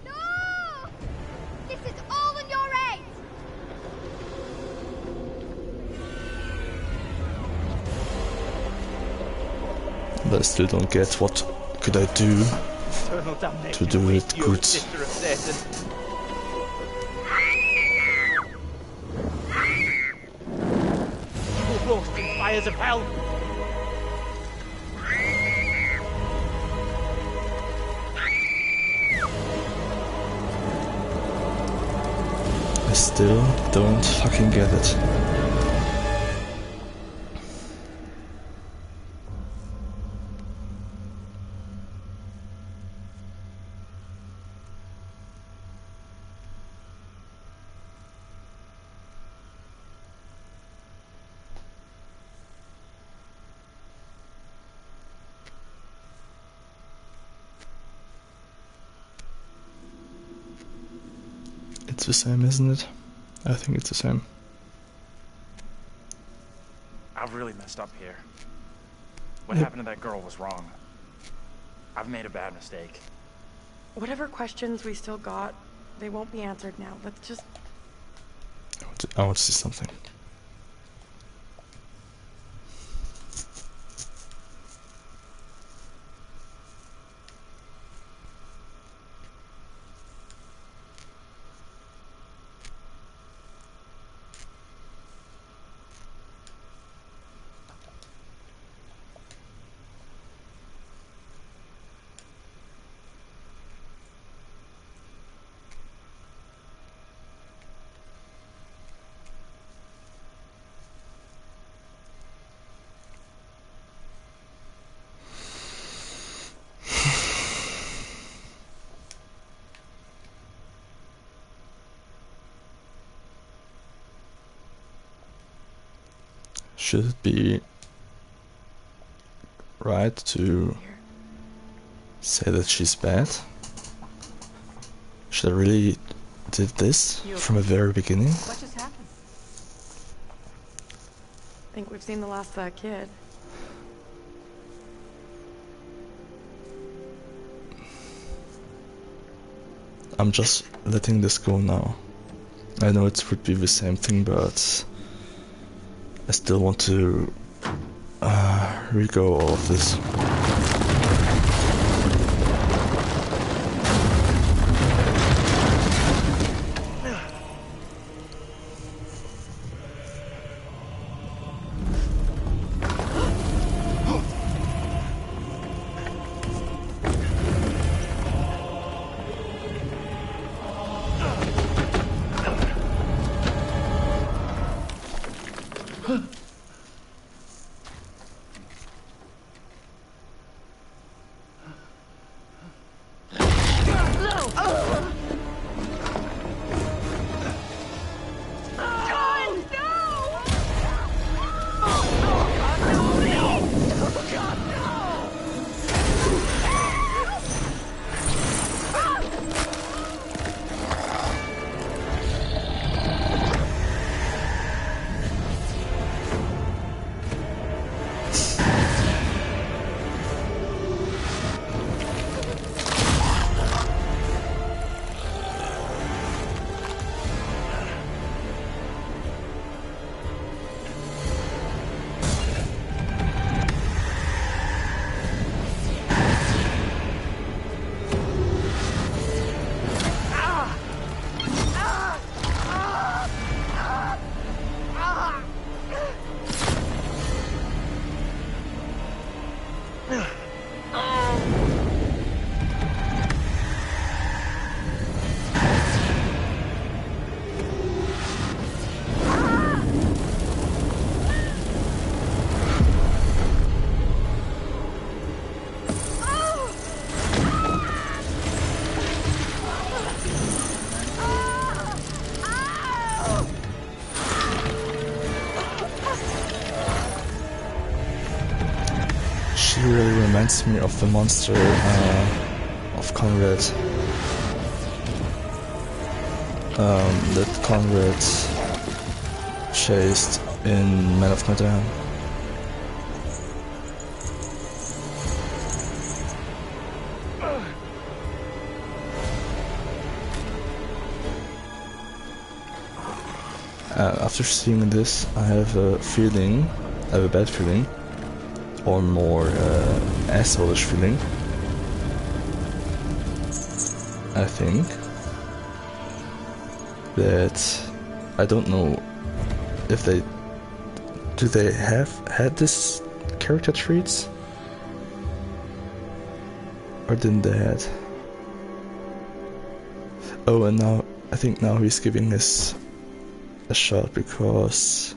No! This is all in your head. But I still don't get what could I do Eternal damnation to do awaits it you, good. sister of Satan. You will roast in fires of hell. I still don't fucking get it. It's the same, isn't it? I think it's the same. I've really messed up here. What Yep. happened to that girl was wrong. I've made a bad mistake. Whatever questions we still got, they won't be answered now. Let's just... I want to see something. Should it be right to say that she's bad? Should I really did this from the very beginning? What just happened? I think we've seen the last of that kid. I'm just letting this go now. I know it would be the same thing, but I still want to re-go all of this. she really reminds me of the monster of Conrad. That Conrad chased in Man of Medan. After seeing this, I have a feeling, I have a bad feeling, or more asshole-ish feeling. I think that I don't know if they have had this character traits, or didn't they had? Oh, and now I think now he's giving us a shot because,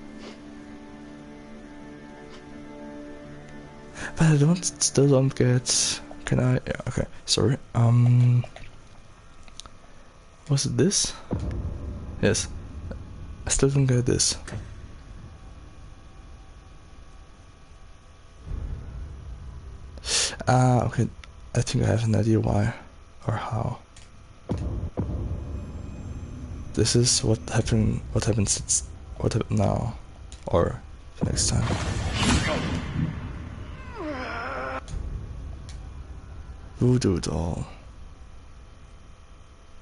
but I still don't get. Can I? Yeah, okay, sorry. Was it this? Yes. I still don't get this. Ah, okay. I think I have an idea why or how. This is what happened. What happens? What happened now, or the next time? Voodoo doll.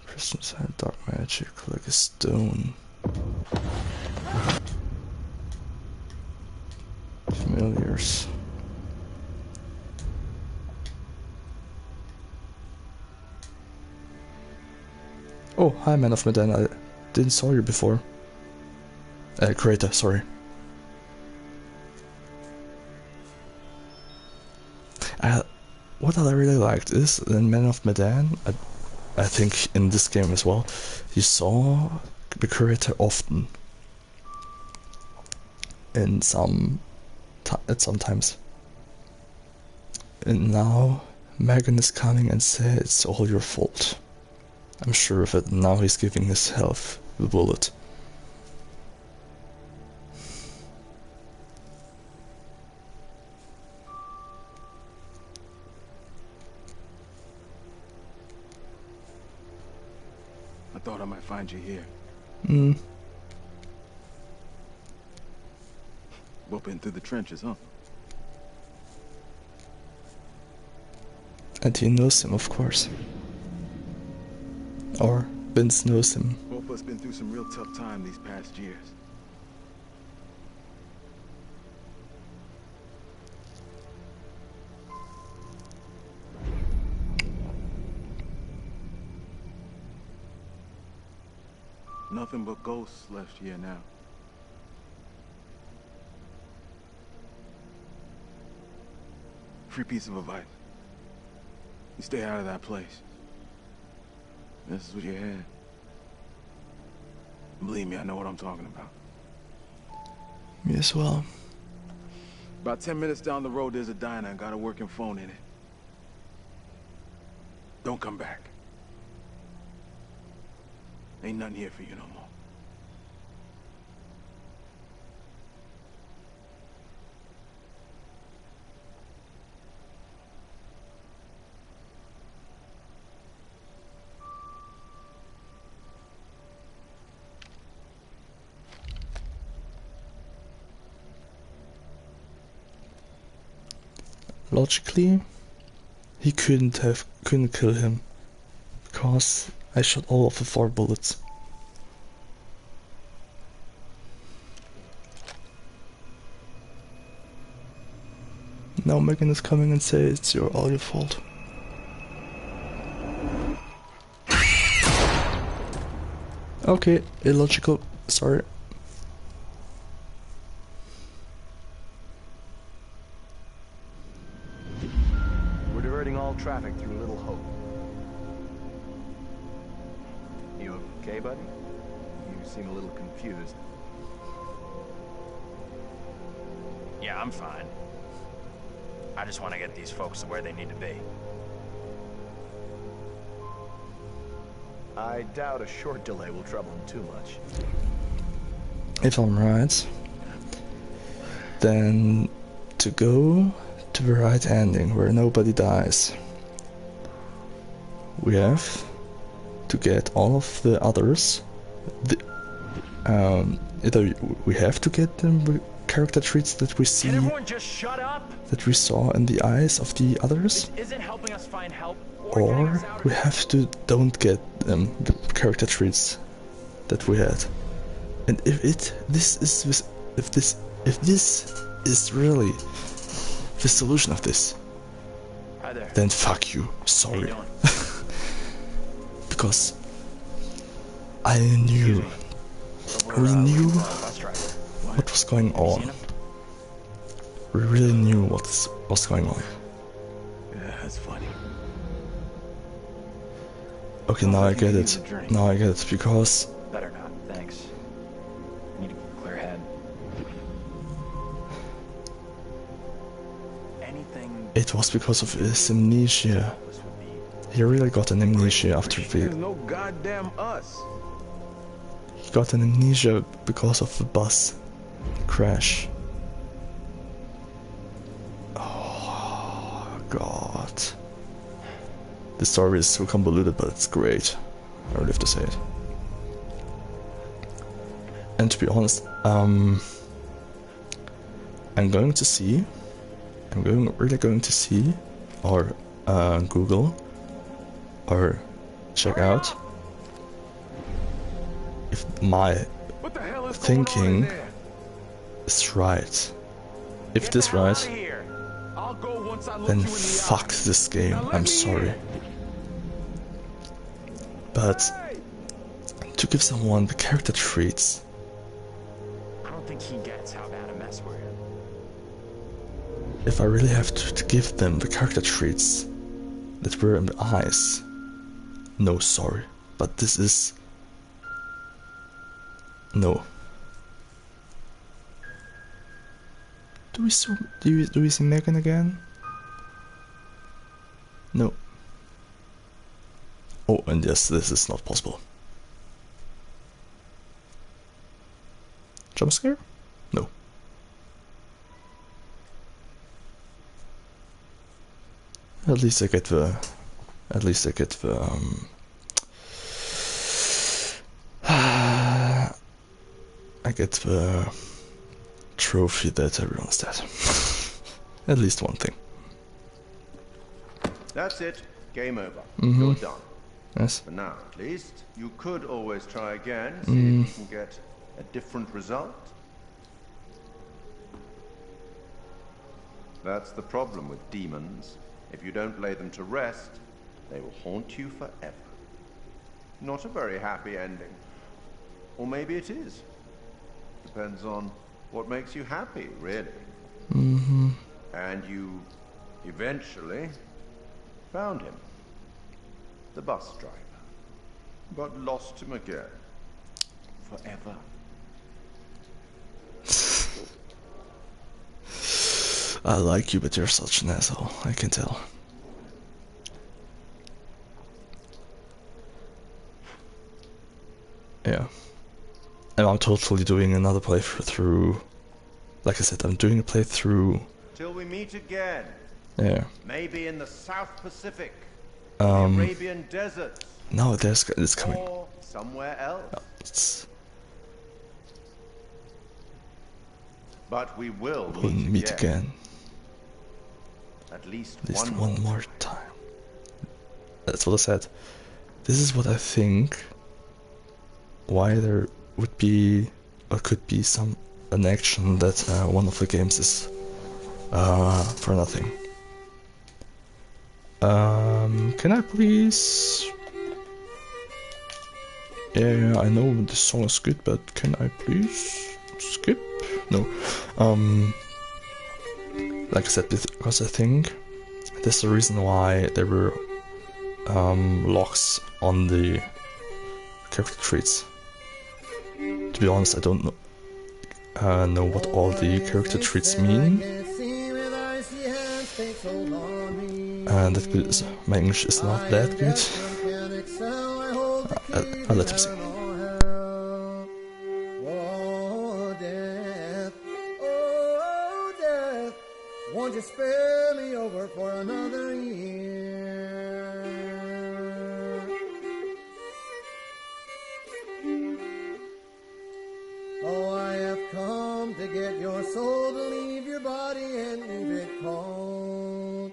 Prison inside dark magic like a stone. Familiars. Oh, hi, Man of Medan. I didn't saw you before. Creator, sorry. What I really liked is in Man of Medan, I think in this game as well, you saw the creator often. In sometimes. And now Megan is coming and says it's all your fault. I'm sure of it. Now he's giving his health the bullet. I thought I might find you here. Whooping through the trenches, huh? And he knows him, of course. Or Vince knows him. Both of us been through some real tough time these past years. Nothing but ghosts left here now. Free piece of advice. You stay out of that place. This is what you had. Believe me, I know what I'm talking about. Me as well. About 10 minutes down the road, there's a diner and got a working phone in it. Don't come back. Ain't nothing here for you no more. Logically, he couldn't kill him because I shot all of the 4 bullets. Now Megan is coming and says it's all your fault. Okay, illogical. Sorry. We're diverting all traffic through Little Hope. You okay, buddy? You seem a little confused. Yeah, I'm fine. I just want to get these folks to where they need to be. I doubt a short delay will trouble him too much. If I'm right, then to go to the right ending where nobody dies, we have to get all of the others. Either we have to get them the character traits that we see, Can everyone just shut up? that we saw in the eyes of the others, This isn't helping us find help or we have to don't get them the character traits that we had. And if this is really the solution of this, Hi there. then fuck you. Sorry. Because we knew what was going on. We really knew what was going on. Yeah, that's funny. Okay, now I get it. Now I get it, because Better not, thanks. I need a clear head. it was because of his amnesia. He really got an amnesia after There's the... no goddamn us. He got an amnesia because of the bus crash. Oh, God. The story is so convoluted, but it's great. I really have to say it. And to be honest, I'm really going to see, or Google, or check out if my thinking is right. If it is right, then fuck this game, I'm sorry. But to give someone the character traits, I don't think he gets how bad a mess we're in. if I really have to give them the character traits that were in the eyes, no, sorry, but this is... no. Do we see Megan again? No. Oh, and yes, this is not possible. Jump scare? No. At least I get the... I get the trophy that everyone's dead. At least one thing. That's it. Game over. Mm-hmm. You're done. Yes. For now, at least. You could always try again, see if you can get a different result. That's the problem with demons. If you don't lay them to rest, they will haunt you forever. Not a very happy ending. Or maybe it is. Depends on what makes you happy, really. Mm-hmm. And you eventually found him. The bus driver. But lost him again. Forever. I like you, but you're such an asshole, I can tell. Yeah. And I'm totally doing another playthrough. Like I said, I'm doing a playthrough. Till we meet again. Yeah. Maybe in the South Pacific. The Arabian deserts. No, it's coming. Or somewhere else. No, it's... But we will we'll meet again. At least one more time. That's what I said. This is what I think. Why there would be, or could be, an action that one of the games is for nothing. Can I please? Yeah, I know this song is good, but can I please skip? No. Like I said, because I think that's the reason why there were locks on the character traits. To be honest, I don't know what all the character traits mean. And that because my English is not that good. I'll let him sing. Won't you spare me over for another year? Oh, I have come to get your soul, to leave your body and leave it cold,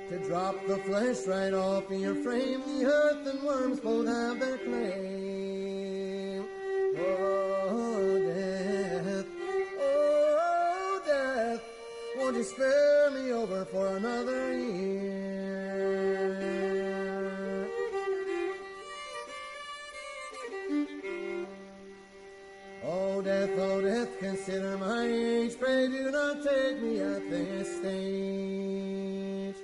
to drop the flesh right off of your frame. The earth and worms both have their claim. Oh, death, oh, death, won't you spare me over for another year? Oh, death, consider my age. Pray do not take me at this stage.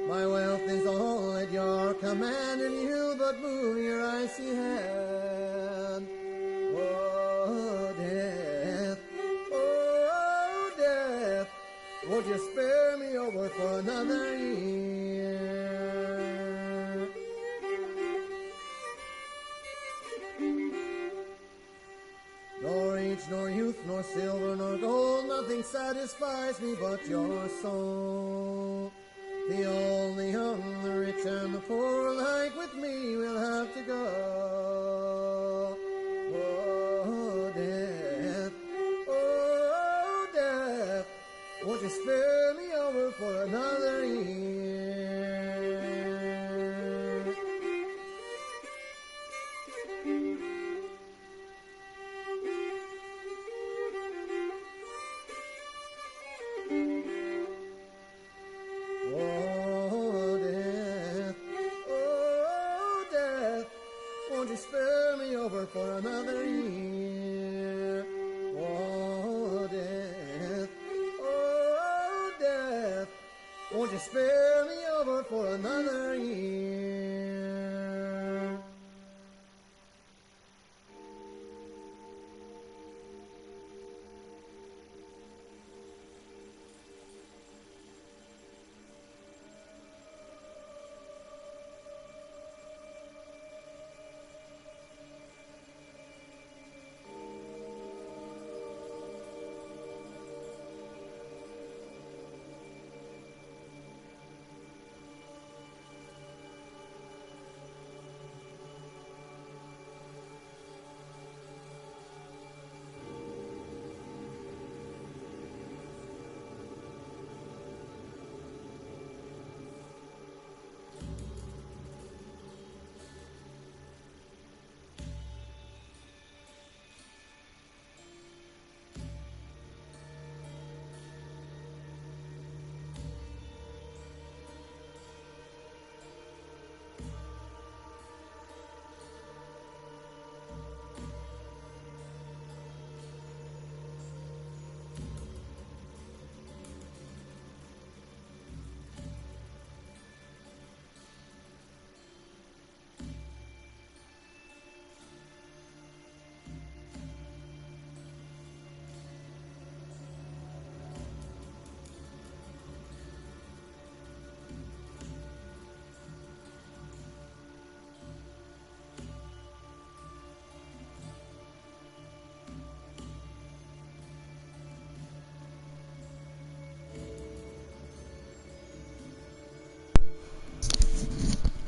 My wealth is all at your command, and you but move your icy hand. Oh, death, won't you spare me over for another year? Nor age, nor youth, nor silver, nor gold, nothing satisfies me but your soul. The old, the young, the rich, and the poor, alike with me will have to go. Oh, death, won't you spare me over for another year? Oh, death, won't you spare me over for another year? Oh, death, won't you spare me over for another year?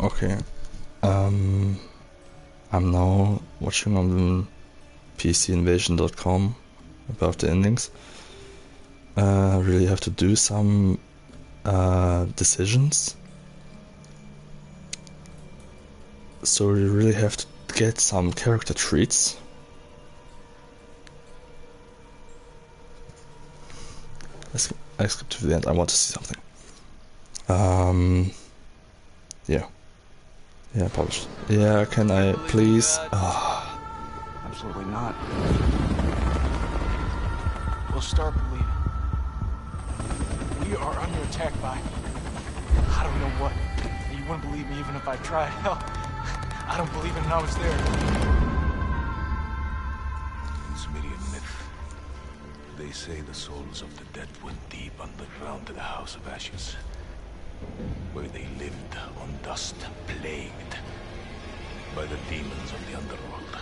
Okay. I'm now watching on PCinvasion.com about the endings. I really have to do some decisions. So you really have to get some character traits. I skip to the end. I want to see something. Yeah. Yeah, published. Yeah, can I please? Absolutely not. We'll start believing. We are under attack by I don't know what. You wouldn't believe me even if I tried. Hell, I don't believe it when I was there. In Sumerian myth, they say the souls of the dead went deep underground to the House of Ashes, where they lived on dust, plagued by the demons of the underworld.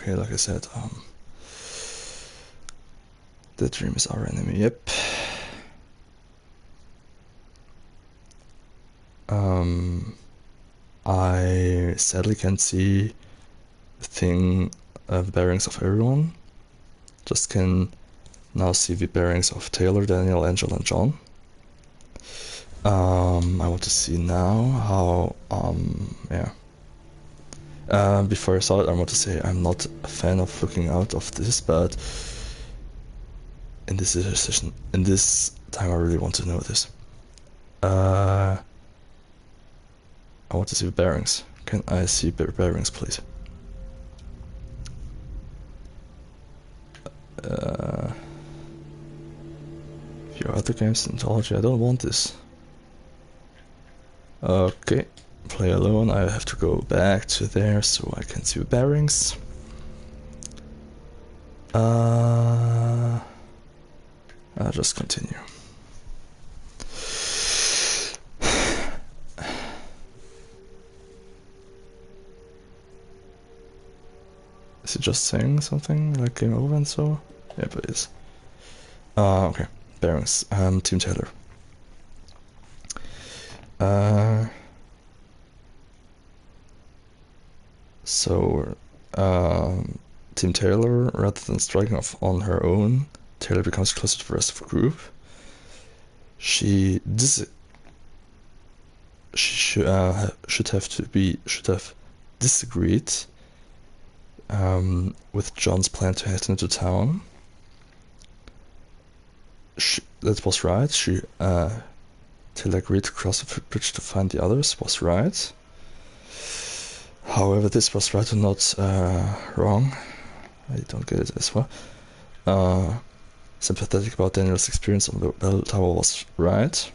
okay, like I said, the dream is our enemy, yep. I sadly can't see the thing, the bearings of everyone. Just can now see the bearings of Taylor, Daniel, Angel, and John. I want to see now how, yeah. Before I start, I want to say I'm not a fan of looking out of this, but in this decision, in this time, I really want to know this. I want to see the bearings. Can I see bearings, please? Few other games in Anthology, I don't want this. Okay, play alone, I have to go back to there so I can see the bearings. I'll just continue. Is he just saying something like game over and so? Yeah, but it is. Okay, bearings. Team Taylor. So, Team Taylor, rather than striking off on her own, Taylor becomes closer to the rest of the group. She should have disagreed with John's plan to head into town. That was right. Taylor agreed to cross the footbridge to find the others. Was right. However, this was right and not wrong. I don't get it as well. Sympathetic about Daniel's experience on the bell tower was right.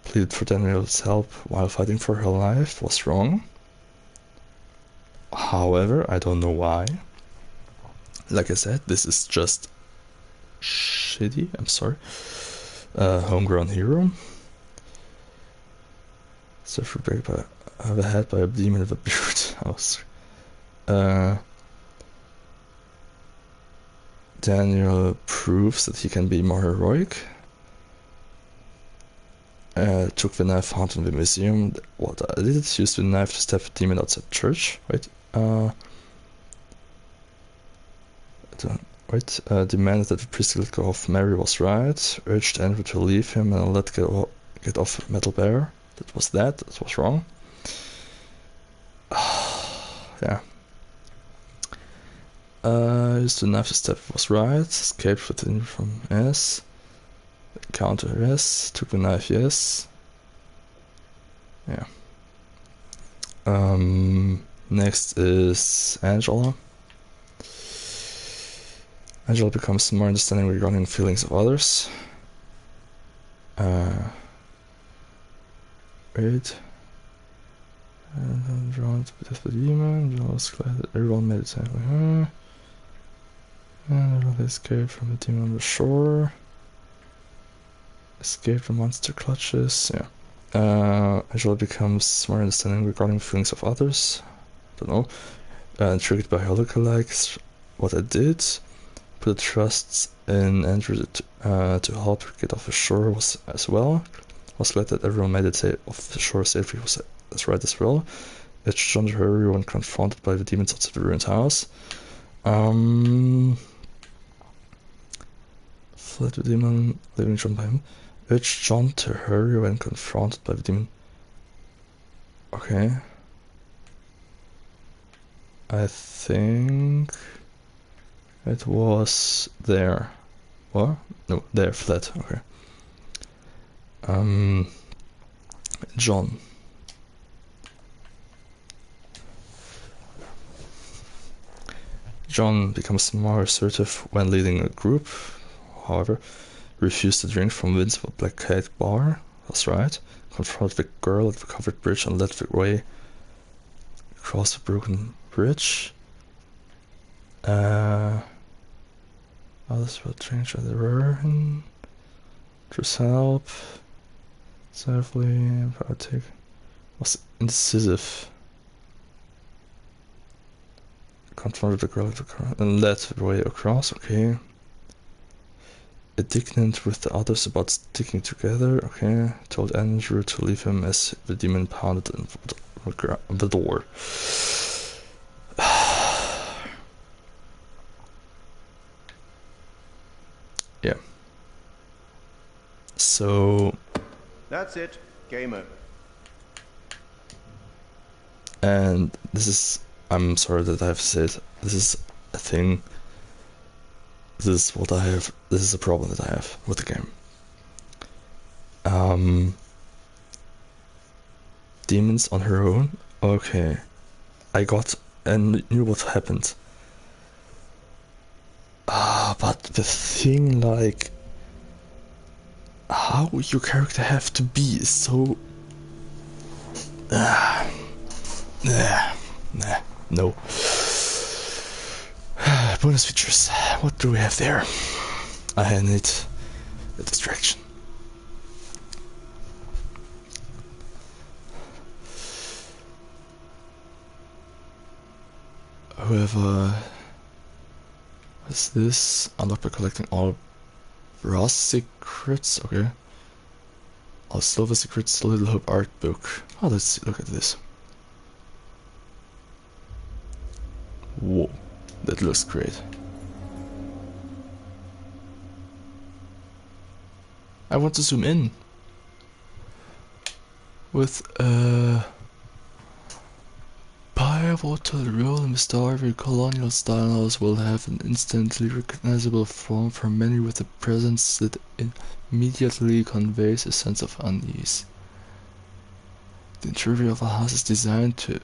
Pleaded for Daniel's help while fighting for her life was wrong. However, I don't know why. Like I said, this is just shitty, I'm sorry. Homegrown hero. Suffered by the head by a demon of a beard house. Daniel proves that he can be more heroic. Took the knife found in the museum. What I did, used the knife to stab a demon outside the church, right? Demanded that the priest let go of Mary was right. Urged Andrew to leave him and let get off Metal Bear. That was wrong. Yeah. Used the knife to stab was right. Escaped within from S. Counter yes. Took the knife yes. Yeah. Next is Angela. Angela becomes more understanding regarding the feelings of others. Wait. And drawn to protect the demon. Angela was glad that everyone made it safe with her. And Angela escaped from the demon on the shore. Escaped from monster clutches. Yeah. Angela becomes more understanding regarding the feelings of others. Don't know. Triggered by her lookalikes. What I did. Put trust in Andrew to help get off the shore was as well. Was glad that everyone made it off the shore safely was as right as well. Urged John to hurry when confronted by the demons outside the ruined house. Fled the demon, leaving John by him. Urged John to hurry when confronted by the demon. Okay. I think it was there. What? No, there, fled. Okay. John. John becomes more assertive when leading a group. However, refused to drink from Vince of a Black Cat bar. That's right. Confronted the girl at the covered bridge and led the way across the broken bridge. Others will change the burn. Just help. Safely partake. Was indecisive. confronted the girl and led the way across, okay. Indignant with the others about sticking together, okay. Told Andrew to leave him as the demon pounded on the door. Yeah. So... That's it. Game over. And this is... I'm sorry that I have to say it. This is a thing. This is what I have. This is a problem that I have with the game. Demons on her own? Okay. I got and knew what happened. But the thing, like, how your character have to be is so... no. Bonus features. What do we have there? I need a distraction. Whoever... What's this? Unlock by collecting all brass secrets, okay. All silver secrets, the Little Hope art book. Oh, let's look at this. Whoa, that looks great. I want to zoom in with pivotal role in the story. Colonial style house will have an instantly recognizable form for many, with a presence that immediately conveys a sense of unease. The interior of a house is designed to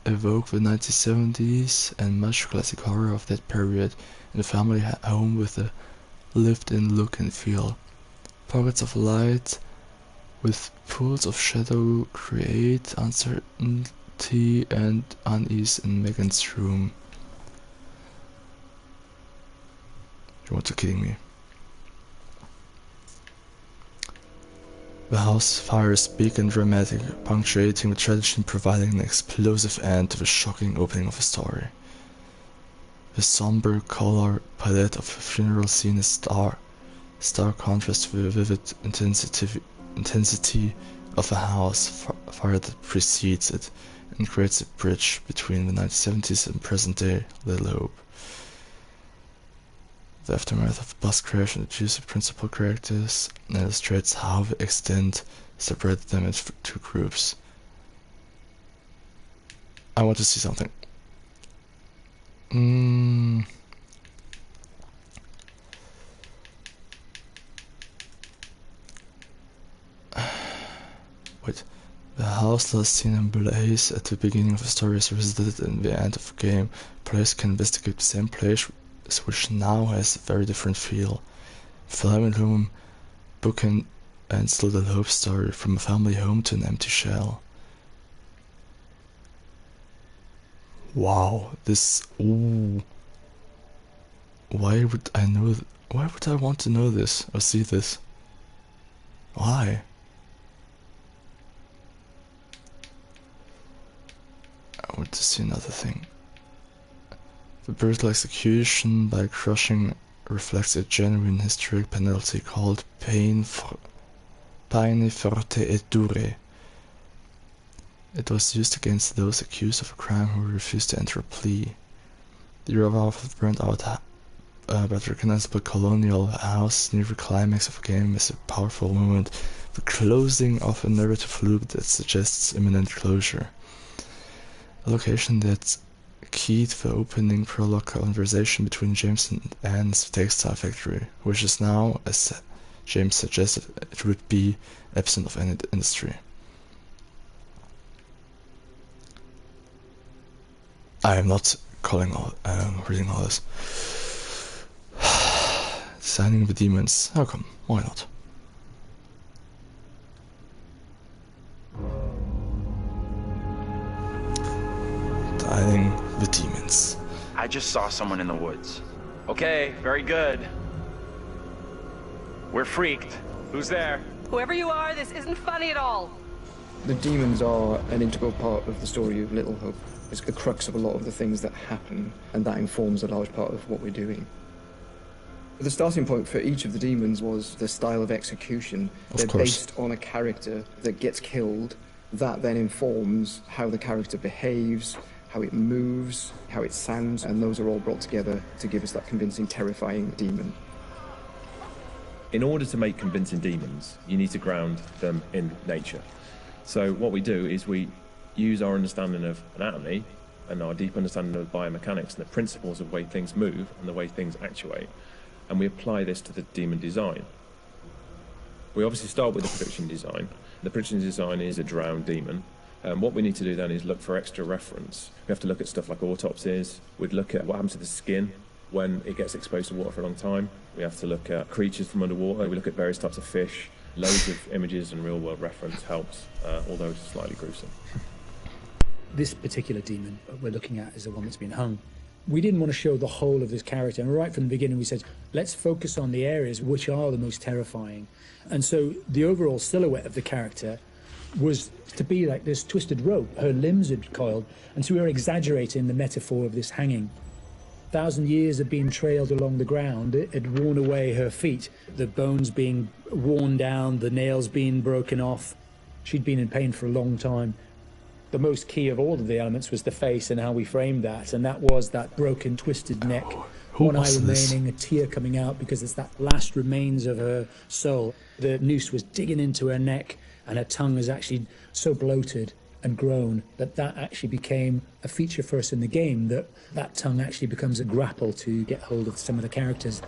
evoke the 1970s and much classic horror of that period in a family home with a lived-in look and feel. Pockets of light with pools of shadow create uncertainty and unease in Megan's room. You want to kidding me? The house fire is big and dramatic, punctuating the tradition, providing an explosive end to the shocking opening of the story. The somber color palette of the funeral scene is stark contrast to the vivid intensity of a house fire that precedes it, and creates a bridge between the 1970s and present-day Little Hope. The aftermath of the bus crash introduces the principal characters and illustrates how the accident separated them into two groups. I want to see something. Wait. The house last seen in blaze at the beginning of the story is revisited in the end of the game. Players can investigate the same place, which now has a very different feel. Family home, book and still the Hope story, from a family home to an empty shell. Wow, this... Ooh. Why would I know... Why would I want to know this or see this? Why? I want to see another thing. The brutal execution by crushing reflects a genuine historic penalty called peine forte et dure. It was used against those accused of a crime who refused to enter a plea. The revolve of the burnt-out but recognizable colonial house near the climax of the game is a powerful moment, the closing of a narrative loop that suggests imminent closure. A location that keyed the opening prologue conversation between James and Anne's textile factory, which is now, as James suggested, it would be absent of any industry. I am not reading all this. Designing the demons. How come? Why not? Designing the demons. I just saw someone in the woods. Okay, very good. We're freaked. Who's there? Whoever you are, this isn't funny at all. The demons are an integral part of the story of Little Hope. It's the crux of a lot of the things that happen, and that informs a large part of what we're doing. The starting point for each of the demons was the style of execution. They're based on a character that gets killed. That then informs how the character behaves, how it moves, how it sounds, and those are all brought together to give us that convincing, terrifying demon. In order to make convincing demons, you need to ground them in nature. So what we do is we use our understanding of anatomy and our deep understanding of biomechanics and the principles of the way things move and the way things actuate, and we apply this to the demon design. We obviously start with the prediction design. The prediction design is a drowned demon. What we need to do then is look for extra reference. We have to look at stuff like autopsies. We'd look at what happens to the skin when it gets exposed to water for a long time. We have to look at creatures from underwater. We look at various types of fish. Loads of images and real-world reference helps, although it's slightly gruesome. This particular demon we're looking at is the one that's been hung. We didn't want to show the whole of this character, and right from the beginning we said, let's focus on the areas which are the most terrifying. And so the overall silhouette of the character was to be like this twisted rope. Her limbs had coiled, and so we were exaggerating the metaphor of this hanging. 1,000 years of being trailed along the ground, it had worn away her feet, the bones being worn down, the nails being broken off. She'd been in pain for a long time. The most key of all of the elements was the face and how we framed that, and that was that broken, twisted neck, one eye remaining, a tear coming out because it's that last remains of her soul. The noose was digging into her neck, and her tongue was actually so bloated and grown that actually became a feature for us in the game, that tongue actually becomes a grapple to get hold of some of the characters.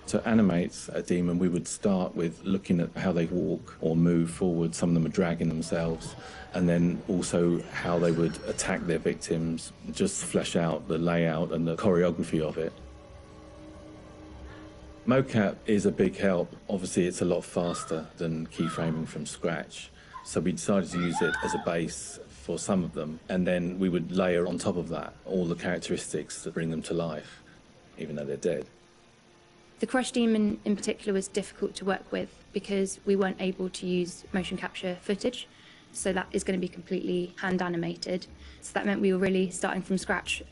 To animate a demon, we would start with looking at how they walk or move forward. Some of them are dragging themselves, and then also how they would attack their victims, just flesh out the layout and the choreography of it. Mocap is a big help. Obviously, it's a lot faster than keyframing from scratch. So we decided to use it as a base for some of them, and then we would layer on top of that all the characteristics that bring them to life, even though they're dead. The Crush Demon in particular was difficult to work with because we weren't able to use motion capture footage, so that is going to be completely hand animated. So that meant we were really starting from scratch.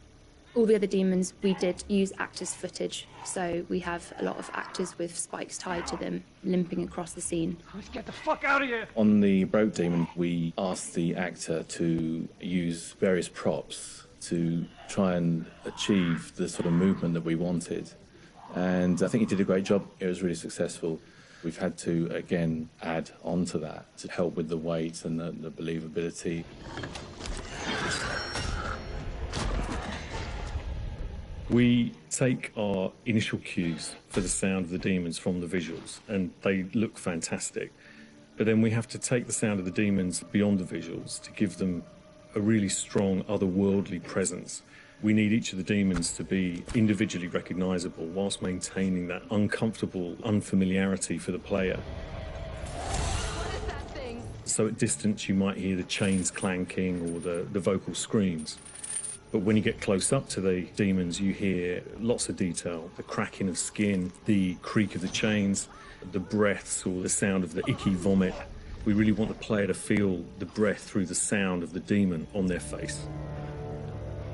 All the other demons, we did use actors' footage, so we have a lot of actors with spikes tied to them, limping across the scene. Let's get the fuck out of here! On the Broke Demon, we asked the actor to use various props to try and achieve the sort of movement that we wanted. And I think he did a great job. It was really successful. We've had to, again, add on to that to help with the weight and the believability. We take our initial cues for the sound of the demons from the visuals, and they look fantastic. But then we have to take the sound of the demons beyond the visuals to give them a really strong otherworldly presence. We need each of the demons to be individually recognisable whilst maintaining that uncomfortable unfamiliarity for the player. What is that thing? So at distance you might hear the chains clanking or the vocal screams. But when you get close up to the demons, you hear lots of detail, the cracking of skin, the creak of the chains, the breaths or the sound of the icky vomit. We really want the player to feel the breath through the sound of the demon on their face.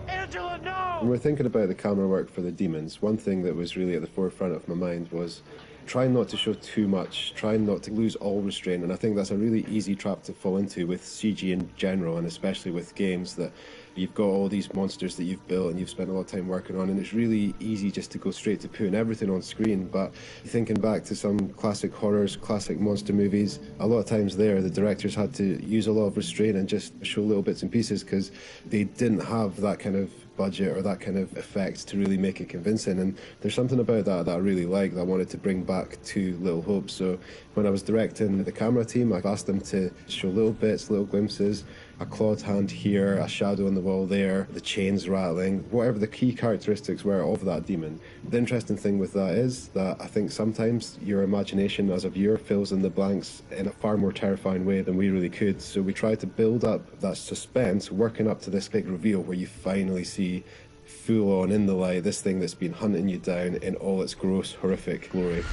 Angela, no! When we're thinking about the camera work for the demons, one thing that was really at the forefront of my mind was trying not to show too much, trying not to lose all restraint, and I think that's a really easy trap to fall into with CG in general, and especially with games that you've got all these monsters that you've built and you've spent a lot of time working on, and it's really easy just to go straight to putting everything on screen. But thinking back to some classic horrors, classic monster movies, a lot of times there the directors had to use a lot of restraint and just show little bits and pieces because they didn't have that kind of budget or that kind of effect to really make it convincing. And there's something about that I really like that I wanted to bring back to Little Hope. So when I was directing the camera team, I asked them to show little bits, little glimpses, a clawed hand here, a shadow on the wall there, the chains rattling, whatever the key characteristics were of that demon. The interesting thing with that is that I think sometimes your imagination as a viewer fills in the blanks in a far more terrifying way than we really could. So we tried to build up that suspense, working up to this big reveal where you finally see full on in the light this thing that's been hunting you down in all its gross, horrific glory.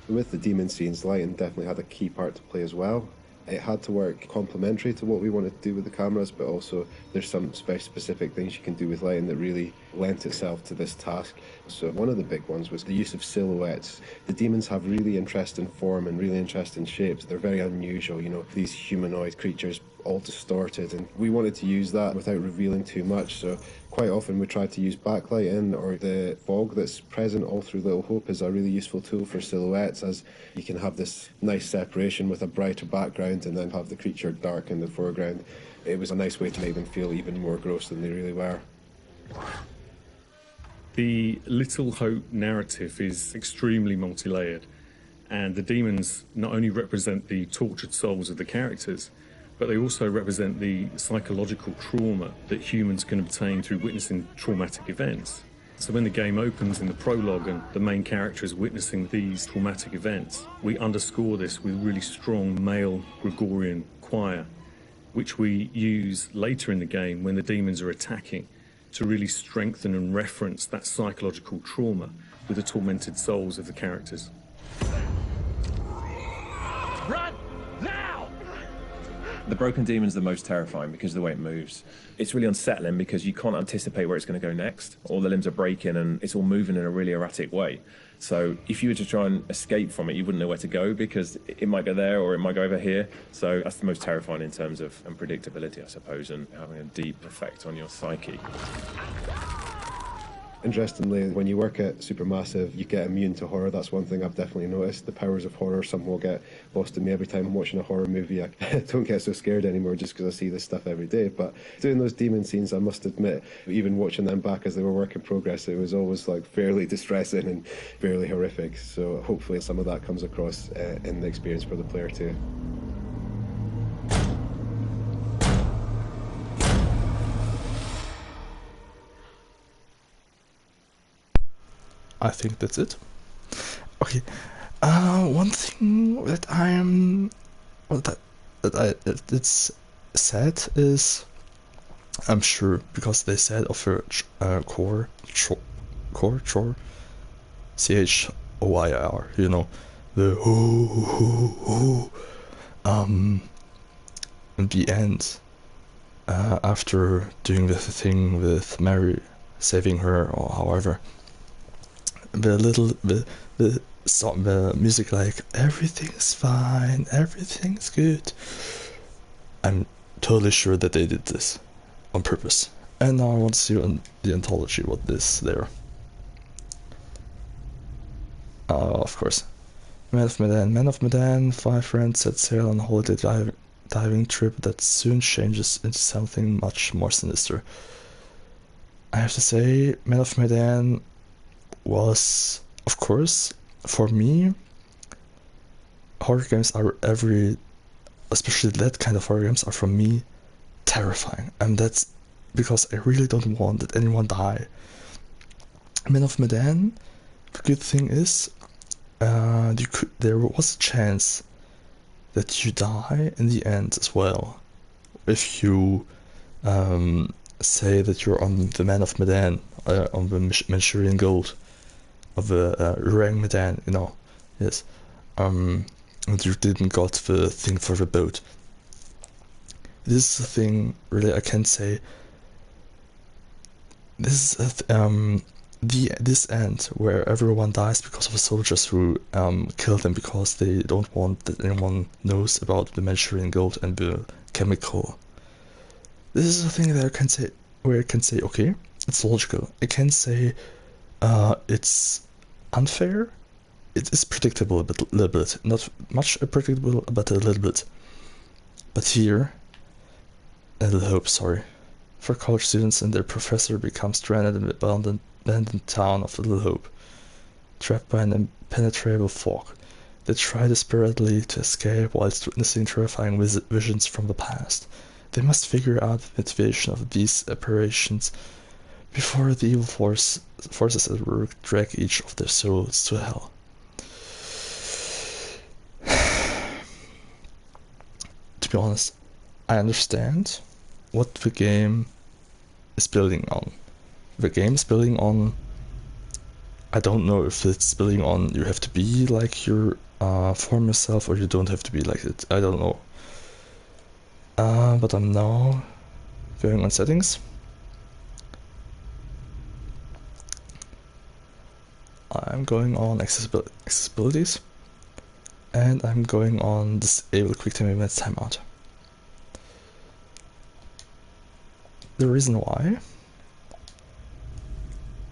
With the demon scenes, lighting definitely had a key part to play as well. It had to work complementary to what we wanted to do with the cameras, but also there's some specific things you can do with lighting that really lent itself to this task. So one of the big ones was the use of silhouettes. The demons have really interesting form and really interesting shapes. They're very unusual, you know, these humanoid creatures all distorted, and we wanted to use that without revealing too much. So quite often we tried to use backlighting, or the fog that's present all through Little Hope is a really useful tool for silhouettes, as you can have this nice separation with a brighter background and then have the creature dark in the foreground. It was a nice way to make them feel even more gross than they really were. The Little Hope narrative is extremely multi-layered, and the demons not only represent the tortured souls of the characters, but they also represent the psychological trauma that humans can obtain through witnessing traumatic events. So when the game opens in the prologue and the main character is witnessing these traumatic events, we underscore this with really strong male Gregorian choir, which we use later in the game when the demons are attacking to really strengthen and reference that psychological trauma with the tormented souls of the characters. Run! Now! The broken demon's the most terrifying because of the way it moves. It's really unsettling because you can't anticipate where it's going to go next. All the limbs are breaking and it's all moving in a really erratic way. So if you were to try and escape from it, you wouldn't know where to go because it might go there or it might go over here. So that's the most terrifying in terms of unpredictability, I suppose, and having a deep effect on your psyche. Interestingly, when you work at Supermassive, you get immune to horror. That's one thing I've definitely noticed. The powers of horror somehow get lost in me every time I'm watching a horror movie. I don't get so scared anymore just because I see this stuff every day. But doing those demon scenes, I must admit, even watching them back as they were work in progress, it was always like fairly distressing and fairly horrific. So hopefully some of that comes across in the experience for the player too. I think that's it. Okay. One thing that it's sad is, I'm sure because they said of a chore, CHOIR, you know, the in the end, after doing the thing with Mary, saving her or however. The music like everything's fine, everything's good. I'm totally sure that they did this on purpose. And now I want to see on the anthology what this there. Of course. Man of Medan, 5 friends set sail on a holiday diving trip that soon changes into something much more sinister. I have to say, Man of Medan was, of course, for me, horror games are especially that kind of horror games are for me terrifying, and that's because I really don't want that anyone die. Man of Medan, the good thing is, there was a chance that you die in the end as well, if you say that you're on the Man of Medan, on the Manchurian Gold. Of the Orang Medan, you know, yes. And you didn't got the thing for the boat. This is the thing, really, I can say. This is this end where everyone dies because of the soldiers who kill them because they don't want that anyone knows about the Manchurian Gold and the chemical. This is the thing that I can say, where I can say, okay, it's logical. I can say it's unfair. It is predictable a little bit. Not much predictable, but a little bit. But here, a little hope, sorry. For college students and their professor become stranded in the abandoned town of Little Hope, trapped by an impenetrable fog. They try desperately to escape whilst witnessing terrifying visions from the past. They must figure out the motivation of these apparitions before the evil forces at work drag each of their souls to hell. To be honest, I understand what the game is building on. The game is building on, I don't know if it's building on you have to be like your former self or you don't have to be like it. I don't know. But I'm now going on settings. I'm going on accessibilities, and I'm going on disable QuickTime events timeout. The reason why,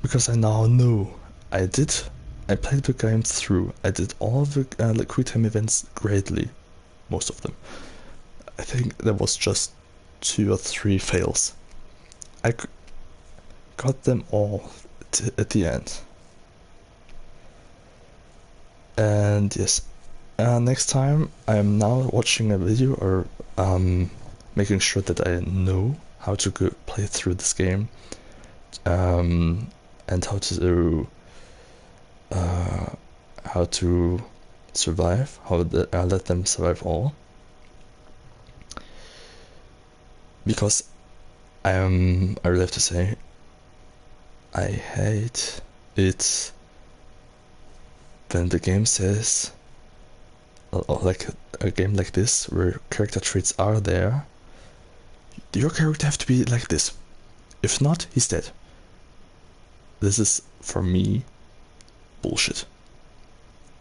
because I now know I played the game through. I did all the QuickTime events greatly, most of them. I think there was just 2 or 3 fails. I got them all at the end. And yes, next time I am now watching a video or making sure that I know how to play through this game, and how to survive, how to let them survive all. Because I really have to say, I hate it when the game says, like a game like this, where character traits are there, your character have to be like this. If not, he's dead. This is, for me, bullshit.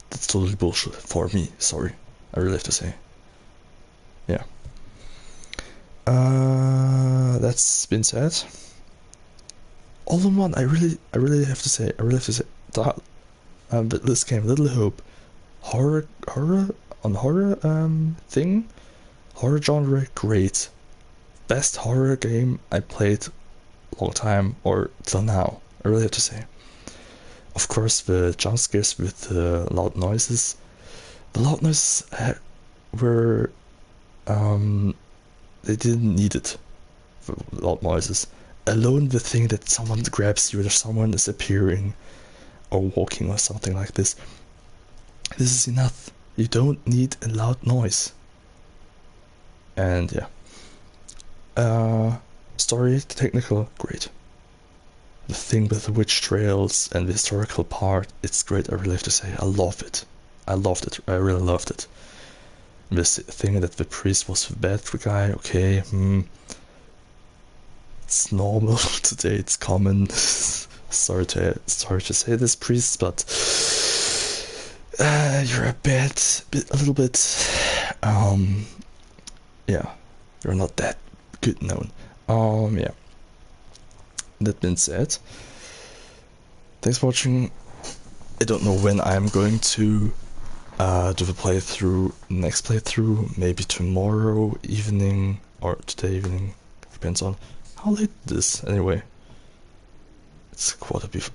That's totally bullshit for me, sorry. I really have to say. Yeah. That's been said. All in one, I really have to say, this game, Little Hope, horror thing, horror genre, great. Best horror game I played long time, or till now, I really have to say. Of course, the jump scares with the loud noises. The loud noises were, they didn't need it, for loud noises. Alone the thing that someone grabs you or someone is appearing or walking or something like this. This is enough. You don't need a loud noise. And yeah. Story, technical, great. The thing with the witch trails and the historical part, it's great, I really have to say. I love it. I loved it. I really loved it. This thing that the priest was the bad guy, okay, it's normal today, it's common. sorry to say this, priest, but you're a little bit, yeah, you're not that good known. Yeah. That being said, thanks for watching. I don't know when I'm going to do the next playthrough, maybe tomorrow evening or today evening, depends on how late it is. Anyway, it's 4:15.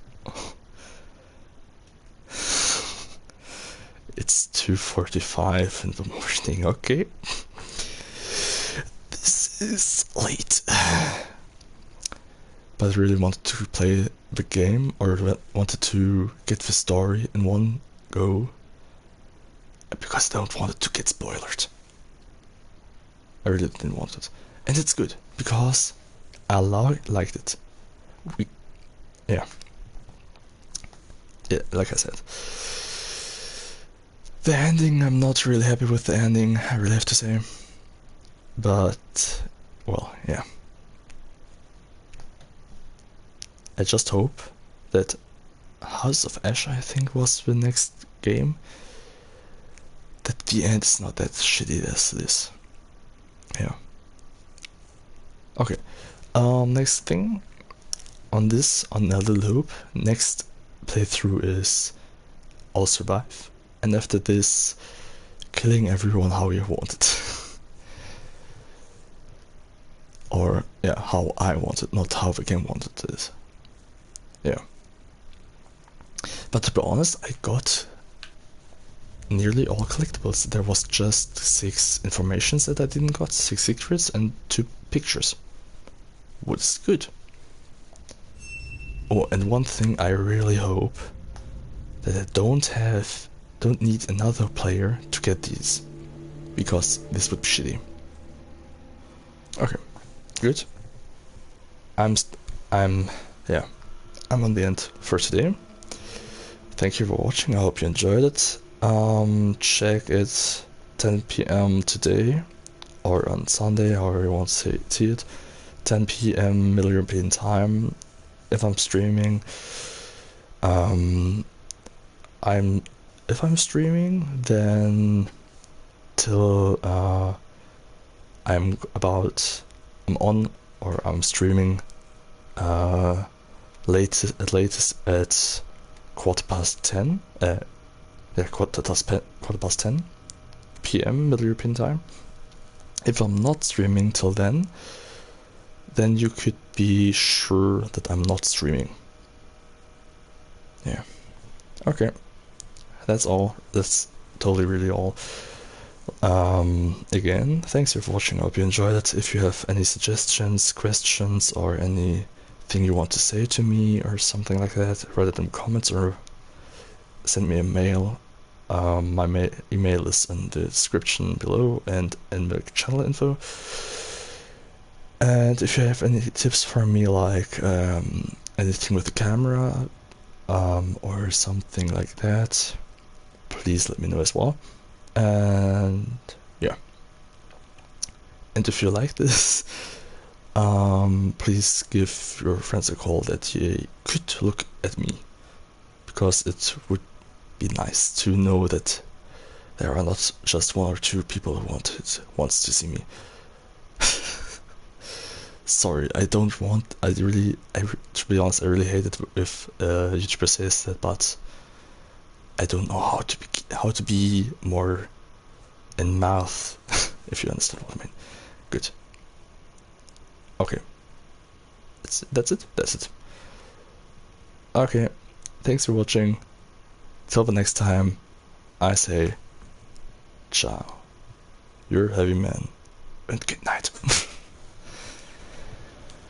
It's 2:45 in the morning, okay? This is late. But I really wanted to play the game, or wanted to get the story in one go, because I don't want it to get spoiled. I really didn't want it. And it's good, because I liked it. Yeah, like I said. The ending, I'm not really happy with the ending, I really have to say. But, well, yeah. I just hope that House of Ash, I think, was the next game, that the end is not that shitty as this. Yeah. Okay. Next thing on a little hoop, next playthrough is I'll survive, and after this, killing everyone how you want it. Or, yeah, how I want it, not how the game wanted it. Yeah. But to be honest, I got nearly all collectibles. There was just 6 informations that I didn't got, 6 secrets and 2 pictures. Which is good. Oh, and one thing I really hope that I don't need another player to get these, because this would be shitty. Okay, good. I'm on the end for today. Thank you for watching, I hope you enjoyed it. Check it 10 PM today or on Sunday, however you want to see it, 10 p.m. Middle European time. If I'm streaming, if I'm streaming, then till I'm streaming latest at 10:15. Quarter past 10 p.m. Middle European time. If I'm not streaming till then you could be sure that I'm not streaming. Yeah. Okay. That's all. That's totally really all. Again, thanks for watching. I hope you enjoyed it. If you have any suggestions, questions, or anything you want to say to me or something like that, write it in comments or send me a mail. My email is in the description below and in the channel info. And if you have any tips for me, like anything with the camera or something like that, please let me know as well. And yeah, and if you like this, please give your friends a call that you could look at me, because it would be nice to know that there are not just 1 or 2 people who wants to see me. Sorry, to be honest, I really hate it if YouTuber says that, but I don't know how to be more in mouth, if you understand what I mean. Good. Okay. That's it. Okay. Thanks for watching. Till the next time, I say ciao. You're a heavy man, and good night.